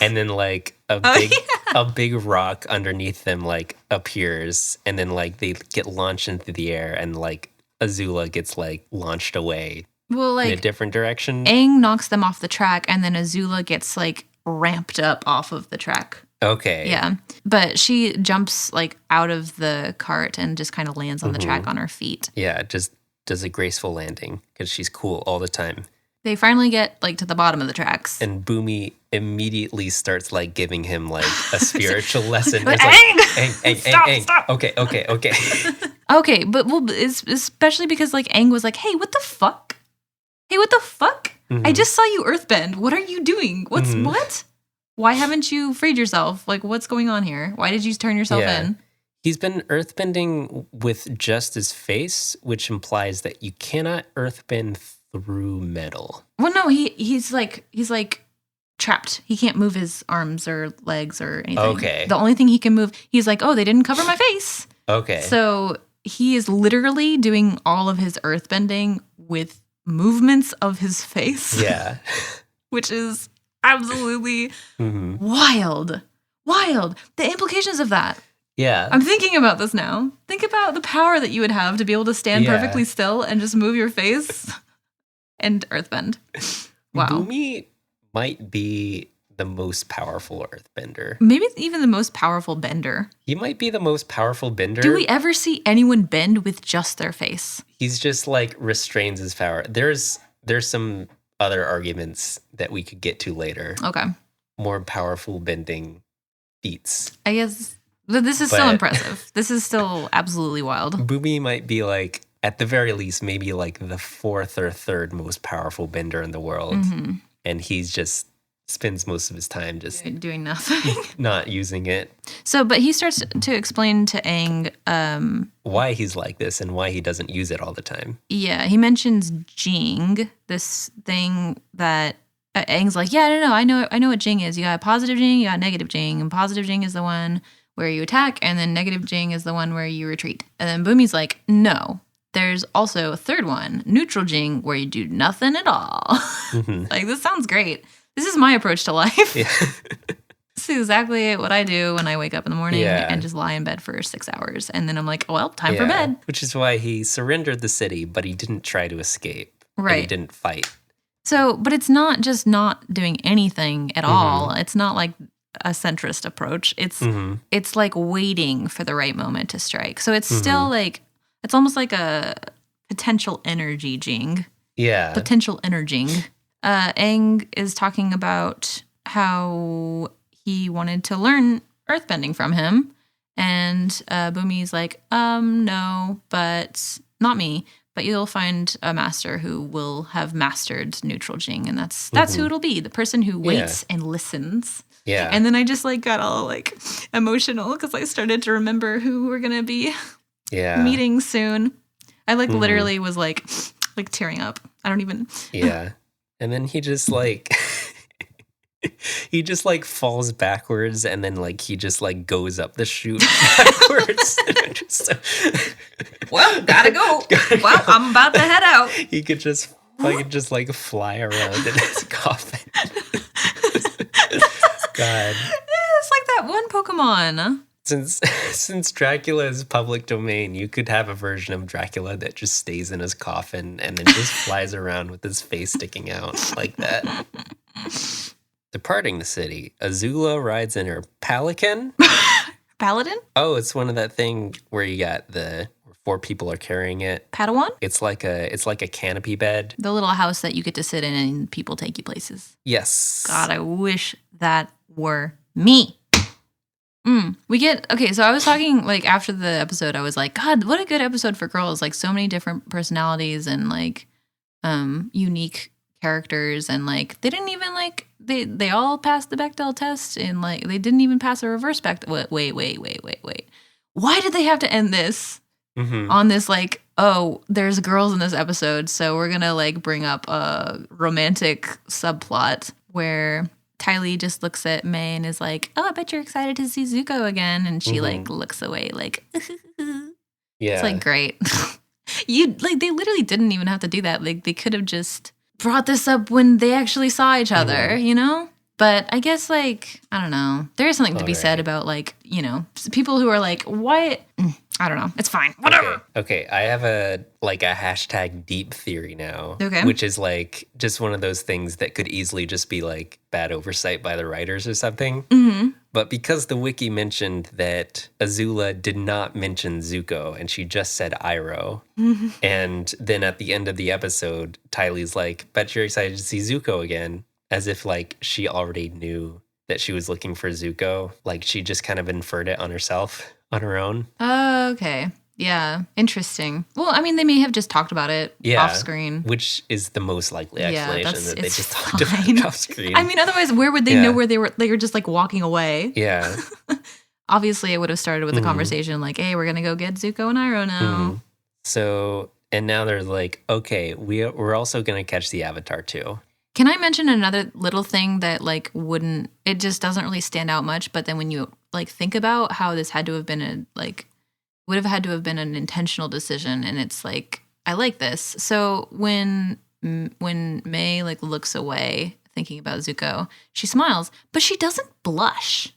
and then like a big rock underneath them like appears and then like they get launched into the air and like Azula gets like launched away Well, like in a different direction. Aang knocks them off the track and then Azula gets like ramped up off of the track. Okay. Yeah. But she jumps like out of the cart and just kind of lands on the track on her feet. Yeah, just does a graceful landing because she's cool all the time. They finally get like to the bottom of the tracks. And Boomy immediately starts like giving him like a spiritual lesson. But It's like, Aang! Stop. Okay. Okay, but well, it's especially because like Aang was like, hey, what the fuck? I just saw you earthbend. What are you doing? What? Why haven't you freed yourself? Like, what's going on here? Why did you turn yourself in? He's been earthbending with just his face, which implies that you cannot earthbend through metal. Well, no, he's like trapped. He can't move his arms or legs or anything. Okay. The only thing he can move, he's like, oh, they didn't cover my face. Okay. So he is literally doing all of his earthbending with movements of his face. Yeah. Which is absolutely wild. The implications of that. Yeah. I'm thinking about this now. Think about the power that you would have to be able to stand perfectly still and just move your face and earthbend. Wow. Boomy might be the most powerful earthbender. Maybe even the most powerful bender. He might be the most powerful bender. Do we ever see anyone bend with just their face? He's just like restrains his power. There's some other arguments that we could get to later. Okay. More powerful bending feats. I guess but this is still impressive. This is still absolutely wild. Bumi might be like, at the very least, maybe like the fourth or third most powerful bender in the world. Mm-hmm. And he's just spends most of his time just Doing nothing. not using it. So, but he starts to explain to Aang, Why he's like this and why he doesn't use it all the time. yeah, he mentions Jing, this thing that Aang's like, yeah, I know what Jing is. You got positive Jing, you got negative Jing, and positive Jing is the one where you attack, and then negative Jing is the one where you retreat. And then Bumi's like, no, there's also a third one, neutral Jing, where you do nothing at all. Mhm. Like, this sounds great. This is my approach to life. Yeah. This is exactly what I do when I wake up in the morning Yeah. and just lie in bed for 6 hours. And then I'm like, well, time for Yeah. bed. Which is why he surrendered the city, but he didn't try to escape. And he Right. didn't fight. So, but it's not just not doing anything at Mm-hmm. all. It's not like a centrist approach. It's Mhm. it's like waiting for the right moment to strike. So it's Mm-hmm. still like it's almost like a potential energy jing. Yeah. Potential energing. Aang is talking about how he wanted to learn earthbending from him. And Bumi's like, no, but not me. But you'll find a master who will have mastered neutral Jing. And that's who it'll be. The person who waits and listens. Yeah. And then I just like got all like emotional because I started to remember who we're going to be yeah. meeting soon. I like literally was like tearing up. I don't even. Yeah. And then he just like he just like falls backwards and then like he just like goes up the chute backwards. Just, Well, gotta go. Well, I'm about to head out. he could just like fly around in his coffin. God. It's like that one Pokemon. Since Dracula is public domain, you could have a version of Dracula that just stays in his coffin and then just flies around with his face sticking out like that. Departing the city, Azula rides in her Pelican. Paladin? Oh, it's one of that thing where you got where 4 people are carrying it. Padawan? It's like a canopy bed. The little house that you get to sit in and people take you places. Yes. God, I wish that were me. So I was talking like after the episode, I was like, God, what a good episode for girls. Like so many different personalities and like unique characters. And like they didn't even like they all passed the Bechdel test and like they didn't even pass a reverse Bechdel. Wait. Why did they have to end this on this like, oh, there's girls in this episode, so we're gonna like bring up a romantic subplot where Ty Lee just looks at May and is like, oh, I bet you're excited to see Zuko again. And she like looks away like, Yeah. it's like, great. They literally didn't even have to do that. Like they could have just brought this up when they actually saw each other, you know? But I guess like, I don't know. There is something to be said about like, you know, people who are like, why? I don't know. It's fine. Whatever. Okay. I have a hashtag deep theory now. Okay. Which is like just one of those things that could easily just be like bad oversight by the writers or something. Mm-hmm. But because the wiki mentioned that Azula did not mention Zuko and she just said Iroh, and then at the end of the episode, Ty Lee's like, bet you're excited to see Zuko again, as if like she already knew that she was looking for Zuko. Like she just kind of inferred it on herself, on her own. Okay. Yeah. Interesting. Well, I mean, they may have just talked about it off screen. Which is the most likely explanation that they just talked fine. about off screen. I mean, otherwise, where would they know where they were? They were just like walking away. Yeah. Obviously, it would have started with a conversation like, hey, we're going to go get Zuko and Iroh now. So, and now they're like, okay, we're also going to catch the Avatar too. Can I mention another little thing that like it just doesn't really stand out much, but then when you like think about how this had to have been would have had to have been an intentional decision, and it's like, I like this. So when May like looks away thinking about Zuko, she smiles, but she doesn't blush,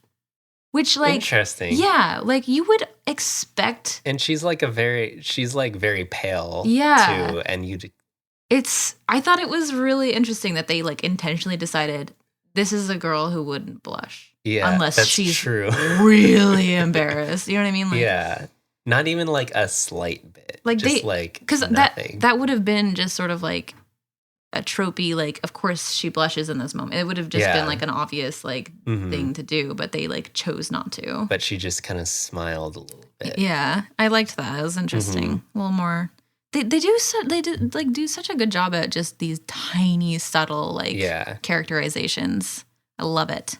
which like, interesting. Yeah, like you would expect. And she's like very pale. Yeah. Too, and I thought it was really interesting that they like intentionally decided this is a girl who wouldn't blush. Yeah, unless that's she's true. really embarrassed. You know what I mean? Like, Yeah, not even like a slight bit. Like just they, like because nothing. that would have been just sort of like a tropey. Like, of course she blushes in this moment. It would have just been like an obvious like thing to do, but they like chose not to. But she just kind of smiled a little bit. Yeah, I liked that. It was interesting. A little more. They do such a good job at just these tiny subtle like characterizations. I love it.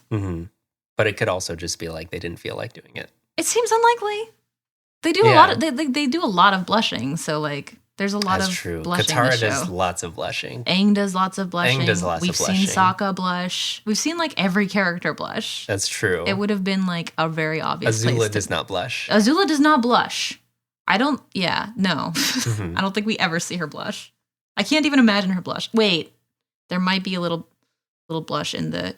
But it could also just be like they didn't feel like doing it. It seems unlikely. They do a lot of they do a lot of blushing. So like there's a lot That's of true. blushing. Katara does lots of blushing. Aang does lots of blushing. We've blushing. seen Sokka blush. We've seen like every character blush. That's true. It would have been like a very obvious. Azula does not blush. Azula does not blush. I don't. Yeah, no. I don't think we ever see her blush. I can't even imagine her blush. Wait, there might be a little blush in the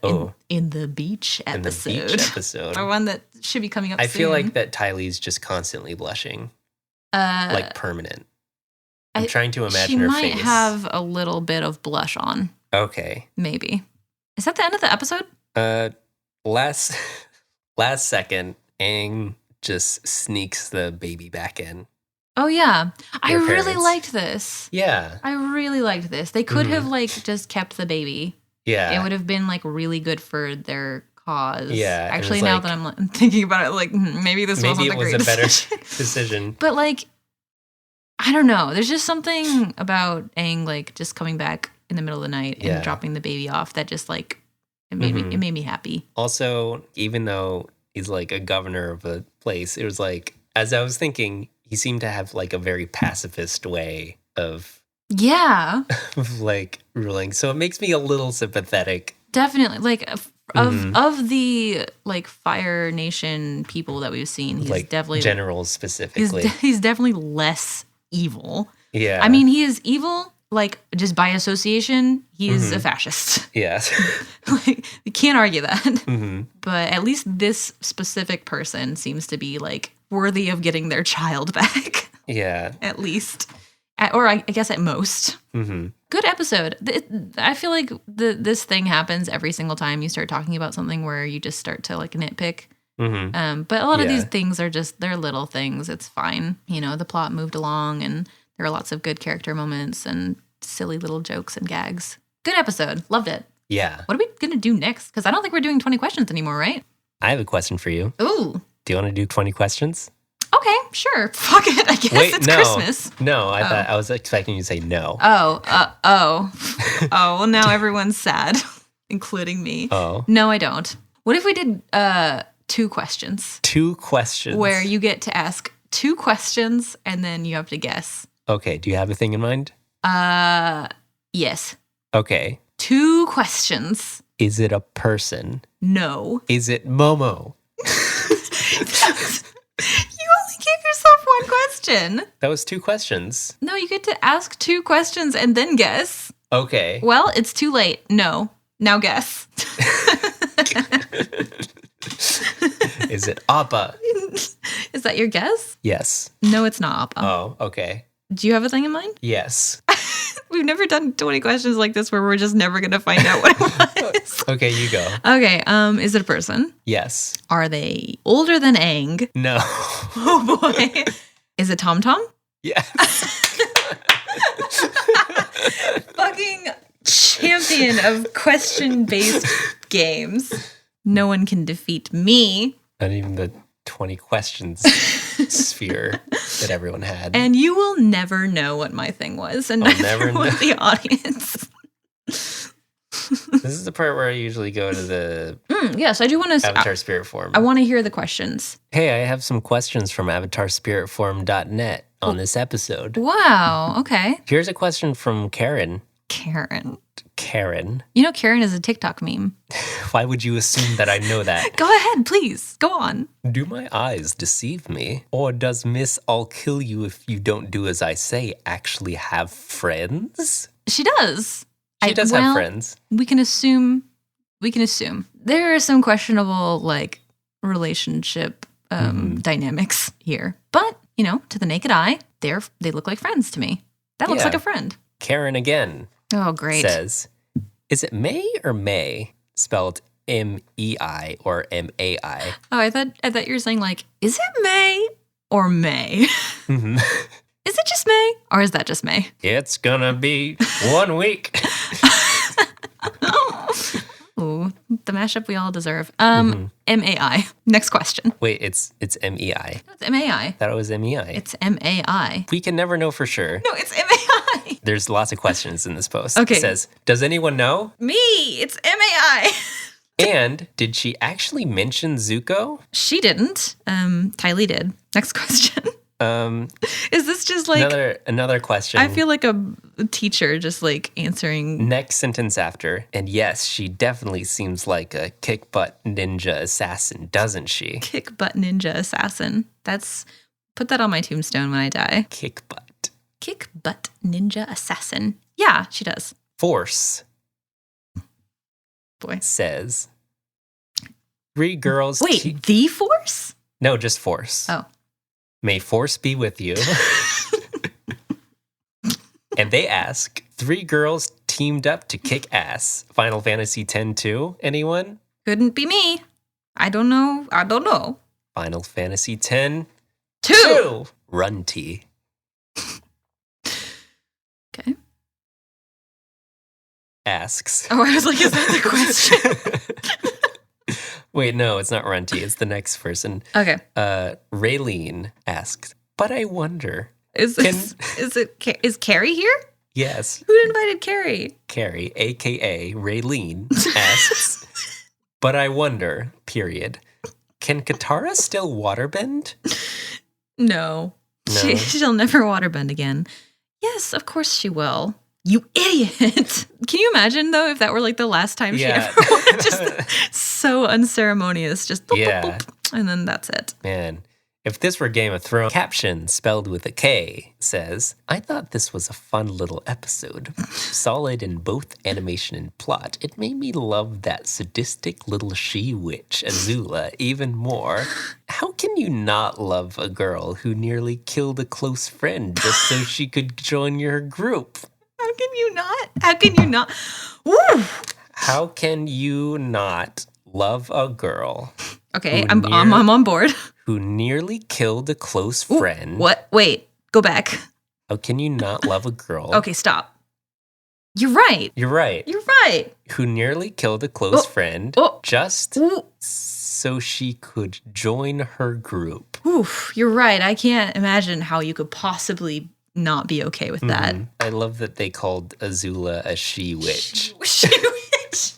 in the beach episode. In the beach episode. Or one that should be coming up soon. I feel like that Tylee's just constantly blushing. Like permanent. I'm trying to imagine her face. She might have a little bit of blush on. Okay. Maybe. Is that the end of the episode? Last second, Aang just sneaks the baby back in. Oh yeah. I Their really parents. liked this. Yeah. I really liked this. They could have like just kept the baby. Yeah. It would have been like really good for their cause. Yeah. Actually, now that I'm thinking about it, like maybe this wasn't the great a better decision. decision. But like, I don't know. There's just something about Aang like just coming back in the middle of the night and dropping the baby off that just like it made me happy. Also, even though he's like a governor of a place, it was like, as I was thinking, he seemed to have like a very pacifist way of like ruling. So it makes me a little sympathetic. Definitely. Like of the like Fire Nation people that we've seen, he's like definitely generals specifically. He's definitely less evil. Yeah. I mean, he is evil like just by association. He's a fascist. Yeah. Like you can't argue that. But at least this specific person seems to be like worthy of getting their child back. Yeah. At least. Or I guess at most. Good episode. I feel like this thing happens every single time you start talking about something where you just start to like nitpick. But a lot of these things are just, they're little things. It's fine. You know, the plot moved along and there are lots of good character moments and silly little jokes and gags. Good episode. Loved it. Yeah. What are we going to do next? Because I don't think we're doing 20 questions anymore, right? I have a question for you. Ooh. Do you want to do 20 questions? Okay, sure. Fuck it. I guess it's Christmas. No, I was expecting you to say no. Oh, well, now everyone's sad, including me. Oh. No, I don't. What if we did 2 questions? 2 questions. Where you get to ask 2 questions and then you have to guess. Okay, do you have a thing in mind? Yes. Okay. 2 questions. Is it a person? No. Is it Momo? You only gave yourself 1 question. That was 2 questions. No, you get to ask 2 questions and then guess. Okay. Well, it's too late. No. Now guess. Is it Appa? Is that your guess? Yes. No, it's not Appa. Oh, okay. Do you have a thing in mind? Yes. We've never done 20 questions like this where we're just never going to find out what it was. Okay, you go. Okay, is it a person? Yes. Are they older than Aang? No. Oh boy. Is it Tom Tom? Yes. Fucking champion of question-based games. No one can defeat me. Not even the 20 questions sphere that everyone had. And you will never know what my thing was, and neither will the audience. This is the part where I usually go to the yes, I do want to Avatar Spirit Forum. I want to hear the questions. Hey, I have some questions from avatarspiritforum.net on this episode. Wow, okay. Here's a question from Karen. Karen. You know Karen is a TikTok meme. Why would you assume that I know that? Go ahead, please. Go on. Do my eyes deceive me? Or does Miss I'll kill you if you don't do as I say actually have friends? She does. She does have friends. We can assume. There are some questionable like relationship dynamics here. But, you know, to the naked eye, they look like friends to me. That looks like a friend. Karen again. Oh, great. Says, is it May or May spelled M-E-I or M-A-I. Oh, I thought you were saying like, is it May or May? Mhm. Is it just May or is that just May? It's gonna be 1 week. Ooh, the mashup we all deserve. M-A-I. Next question. Wait, it's M-E-I. No, it's M-A-I. Thought it was M-E-I. It's M-A-I. We can never know for sure. No, it's M-A-I. There's lots of questions in this post. Okay. It says, does anyone know? Me, it's M-A-I. And did she actually mention Zuko? She didn't. Tylee did. Next question. Is this just like Another question. I feel like a teacher just like answering. Next sentence after, and yes, she definitely seems like a kick butt ninja assassin, doesn't she? Kick butt ninja assassin. Put that on my tombstone when I die. Kick butt. Kick butt ninja assassin. Yeah, she does. Force Boy. says 3 girls. Wait, the Force? No, just Force. Oh. May Force be with you. And they ask 3 girls teamed up to kick ass. Final Fantasy X-2. Anyone? Couldn't be me. I don't know. Final Fantasy X-2. 2. Runty. Okay. Asks. Oh, I was like, is that the question? Wait, no, it's not Runty. It's the next person. Okay. Raylene asks, but I wonder. Is Carrie here? Yes, Who invited Carrie? Carrie, a.k.a. Raylene, asks, but I wonder, period. Can Katara still waterbend? No. No. She'll never waterbend again. Yes, of course she will. You idiot. Can you imagine, though, if that were like the last time she Yeah. ever went? Just so unceremonious. Just boop, Yeah. boop, boop, and then that's it. Man, if this were Game of Thrones, caption spelled with a K says, I thought this was a fun little episode. Solid in both animation and plot. It made me love that sadistic little she-witch, Azula, even more. How can you not love a girl who nearly killed a close friend just so she could join your group? How can you not? How can you not? Woo! How can you not love a girl Okay, Who I'm on board. who nearly killed a close Ooh, friend? What? Wait, go back. How can you not love a girl? Okay, stop. You're right. You're right. You're right. Who nearly killed a close Oh, friend oh. just Ooh, so she could join her group. oof, you're right. I can't imagine how you could possibly not be okay with that. Mhm. I love that they called Azula a she-witch. She-witch.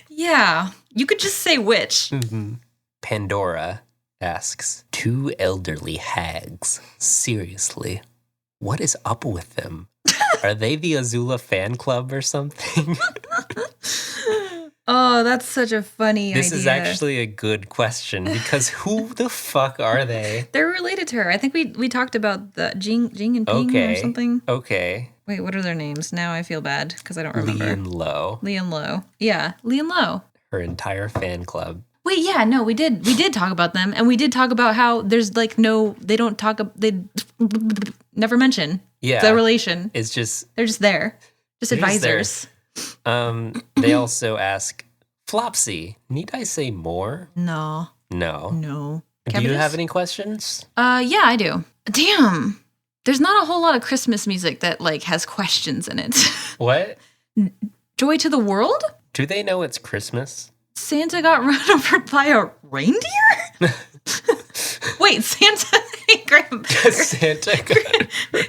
Yeah, you could just say witch. Mhm. Pandora asks, 2 elderly hags. Seriously, what is up with them? Are they the Azula fan club or something? Oh, that's such a funny This idea. is actually a good question because who the fuck are they? They're related to her. I think we talked about the Jing and Ping or Okay. something. Okay. Wait, what are their names? Now I feel bad because I don't remember. Lee and Lo, Lee and Low. Yeah, Lee and Low. her entire fan club. Wait, yeah, no, we did talk about them, and we did talk about how there's like no, they don't talk, they never mention Yeah. the relation. It's just They're just there, just They're just there. advisors. They also ask, Flopsy, need I say more? No. No. Do you Cabbages? have any questions? Yeah, I do. Damn, there's not a whole lot of Christmas music that like has questions in it. What? Joy to the World? Do they know it's Christmas? Santa got run over by a reindeer? Wait, Santa, Santa.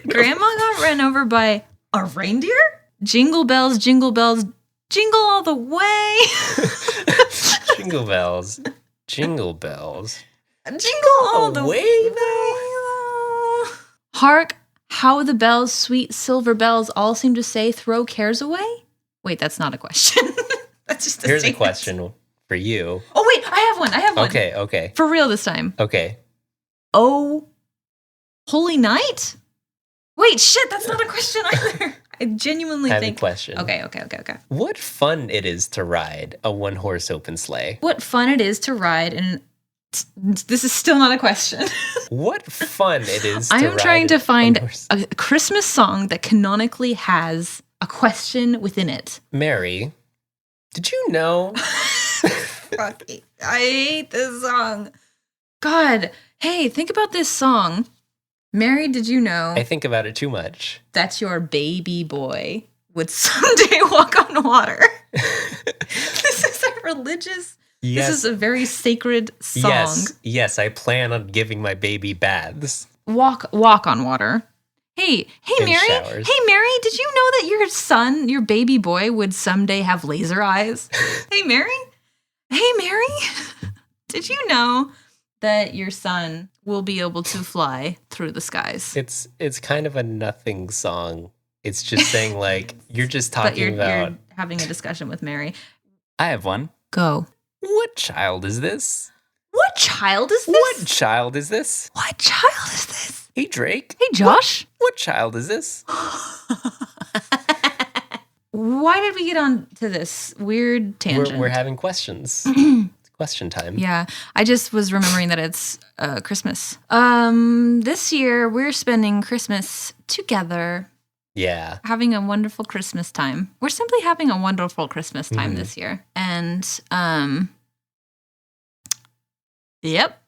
Grandma got run over by a reindeer? Jingle bells, jingle all the way. Jingle bells. Jingle bells. Jingle all the Away way. Hark, how the bells, sweet silver bells, all seem to say, throw cares away? Wait, that's not a question. That's just Here's a statement. question for you. Oh, wait, I have one. Okay. For real this time. Okay. Oh, Holy Night? Wait, shit, that's not a question either. I genuinely I have a think. question. Okay. What fun it is to ride a one-horse open sleigh. What fun it is to ride, and this is still not a question. What fun it is to I am ride trying to a find one-horse- a Christmas song that canonically has a question within it. Mary, Did you know? Fuck, I hate this song. God. Hey, think about this song. Mary, did you know I think about it too much. that your baby boy would someday walk on water? This is a religious, Yes. this is a very sacred song. Yes, I plan on giving my baby baths. Walk on water. Hey, In Mary. showers. Hey, Mary, did you know that your son, your baby boy, would someday have laser eyes? Hey, Mary. Hey, Mary. Did you know that your son will be able to fly through the skies? It's kind of a nothing song. It's just saying like you're just But talking about you're having a discussion with Mary. I have one. Go. What child is this? What child is this? What child is this? What child is this? Hey, Drake. Hey, Josh. What child is this? Why did we get on to this weird tangent? we're having questions. It's question time. Yeah, I just was remembering that it's Christmas. This year we're spending Christmas together, Yeah. having a wonderful Christmas time. We're simply having a wonderful Christmas time this year, and yep.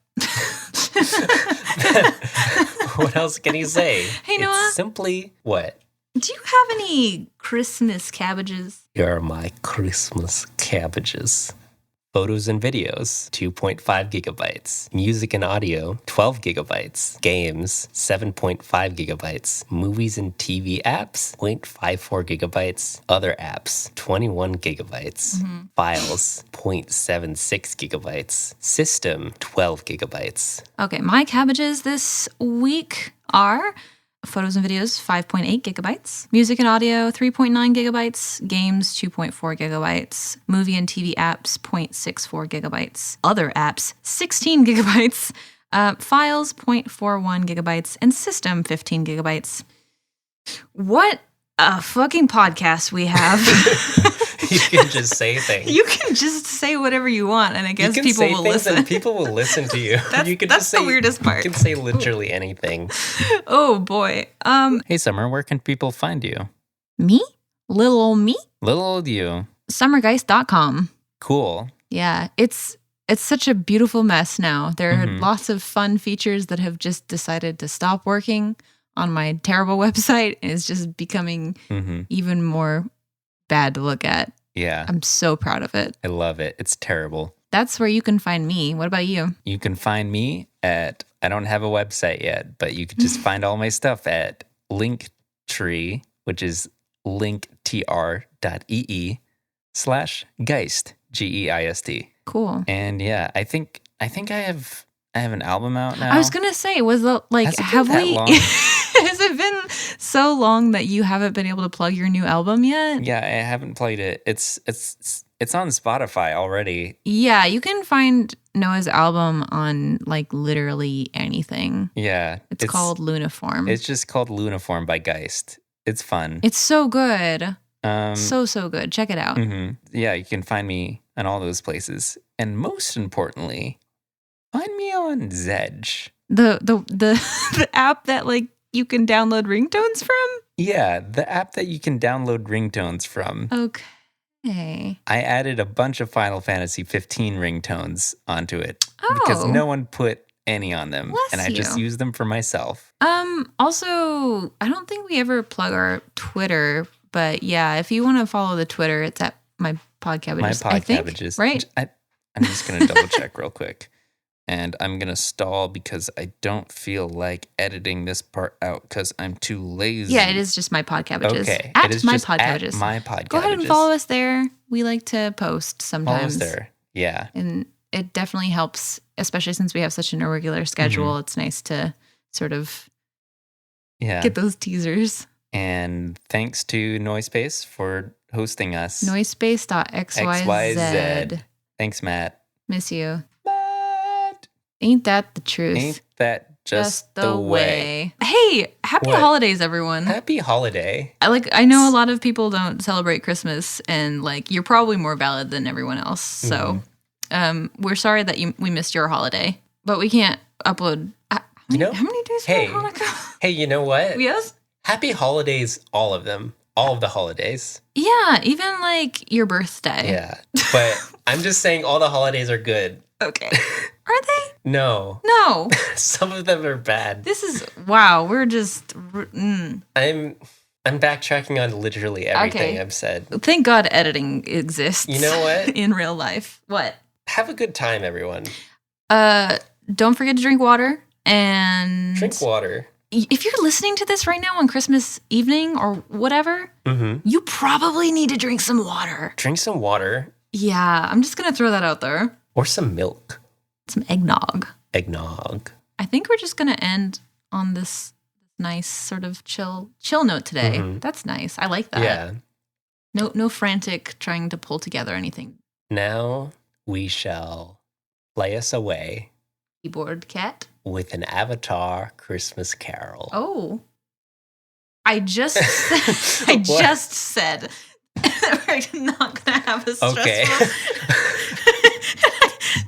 What else can you say? Hey, Noah. It's simply what? Do you have any Christmas cabbages? You're my Christmas cabbages. Photos and videos, 2.5 gigabytes. Music and audio, 12 gigabytes. Games, 7.5 gigabytes. Movies and TV apps, 0.54 gigabytes. Other apps, 21 gigabytes. Files, 0.76 gigabytes. System, 12 gigabytes. Okay, my cabbages this week are photos and videos, 5.8 gigabytes. Music and audio, 3.9 gigabytes. Games, 2.4 gigabytes. Movie and TV apps, 0.64 gigabytes. Other apps, 16 gigabytes. Files, 0.41 gigabytes. And system, 15 gigabytes. What a fucking podcast we have. You can just say things. You can just say whatever you want, and I You guess can people say will things listen. and people will listen to you. You can that's just the say, weirdest part. You can say literally anything. Oh boy. Hey, Summer, where can people find you? Me? Little old me? Little old you. Summergeist.com. Cool. Yeah, it's such a beautiful mess now. There are Mhm. lots of fun features that have just decided to stop working on my terrible website, and it's just becoming Mm-hmm. even more bad to look at. Yeah, I'm so proud of it. I love it. It's terrible. That's where you can find me. What about you? You can find me at, I don't have a website yet, but you can just find all my stuff at Linktree, which is linktr.ee/Geist, Geist. Cool. And yeah, I think I have an album out now. I was gonna say, was the like, Has it been have that we? long? Has it been so long that you haven't been able to plug your new album yet? Yeah, I haven't played it. It's on Spotify already. Yeah, you can find Noah's album on like literally anything. Yeah, It's called Luniform. It's just called Luniform by Geist. It's fun. It's so good. Um, So good. Check it out. mhm. Yeah, you can find me on all those places, and most importantly, find me on Zedge. The the app that like you can download ringtones from? Yeah, the app that you can download ringtones from. Okay. I added a bunch of Final Fantasy 15 ringtones onto it because Oh. no one put any on them, Bless and I just you. used them for myself. Also, I don't think we ever plug our Twitter, but yeah, if you want to follow the Twitter, it's at my podcabbages. My I think, podcabbages. right? I'm just going to double check real quick. And I'm going to stall because I don't feel like editing this part out because I'm too lazy. Yeah, it is just my podcabbages. Okay. At it is my just at podcabbages. my podcabbages. Go ahead and follow us there. We like to post Follow sometimes. us there. Yeah. And it definitely helps, especially since we have such an irregular schedule. It's nice to sort of Yeah. get those teasers. And thanks to Noisepace for hosting us. Noisepace.xyz. XYZ. Thanks, Matt. Miss you. Matt. Ain't that the truth? Ain't that just the way? Hey, happy What? holidays, everyone. Happy holiday. I know a lot of people don't celebrate Christmas, and like you're probably more valid than everyone else. So, we're sorry that we missed your holiday, but we can't upload. How many days hey. for Hanukkah? Hey, you know what? Yes. Happy holidays, all of them. all of the holidays. Yeah, even like your birthday. Yeah. But I'm just saying all the holidays are good. Okay. Are they? No. No. Some of them are bad. This is wow. We're just. I'm backtracking on literally everything Okay. I've said. Thank God editing exists. You know what? In real life. What? Have a good time, everyone. Don't forget to drink water and Drink water. If you're listening to this right now on Christmas evening or whatever, you probably need to drink some water. Drink some water. Yeah, I'm just gonna throw that out there. Or some milk. Some eggnog. Eggnog. I think we're just gonna end on this nice sort of chill note today. That's nice. I like that. Yeah. No frantic trying to pull together anything. Now we shall play us away Keyboard cat. with an Avatar Christmas Carol. Oh. I just What? just said we're not gonna have a stressful. Okay.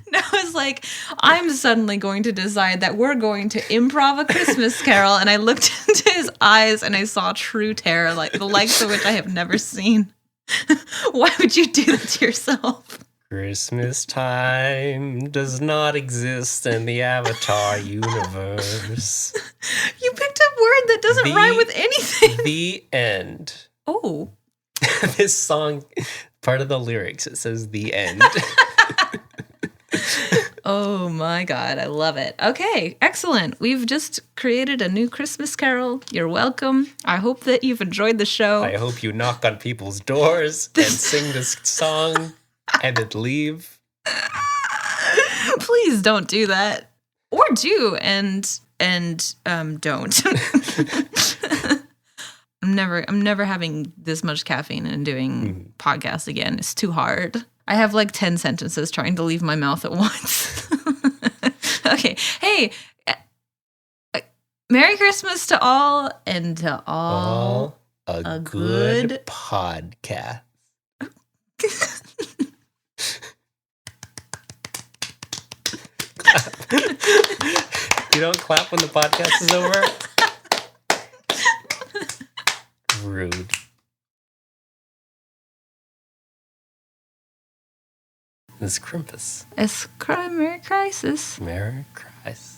No, I was like, I'm suddenly going to decide that we're going to improv a Christmas Carol, and I looked into his eyes and I saw true terror, like the likes of which I have never seen. Why would you do that to yourself? Christmas time does not exist in the Avatar universe. You picked a word that doesn't rhyme with anything. The end. Oh. This song, part of the lyrics, it says the end. Oh my God, I love it. Okay, excellent. We've just created a new Christmas Carol. You're welcome. I hope that you've enjoyed the show. I hope you knock on people's doors and sing this song and then leave. Please don't do that. Or do and don't. I'm never having this much caffeine and doing podcasts again. It's too hard. I have like 10 sentences trying to leave my mouth at once. Okay. Hey, Merry Christmas to all and to all a good podcast. You don't clap when the podcast is over? Rude. This is Krampus. It's Merry Crisis. Merry Christ.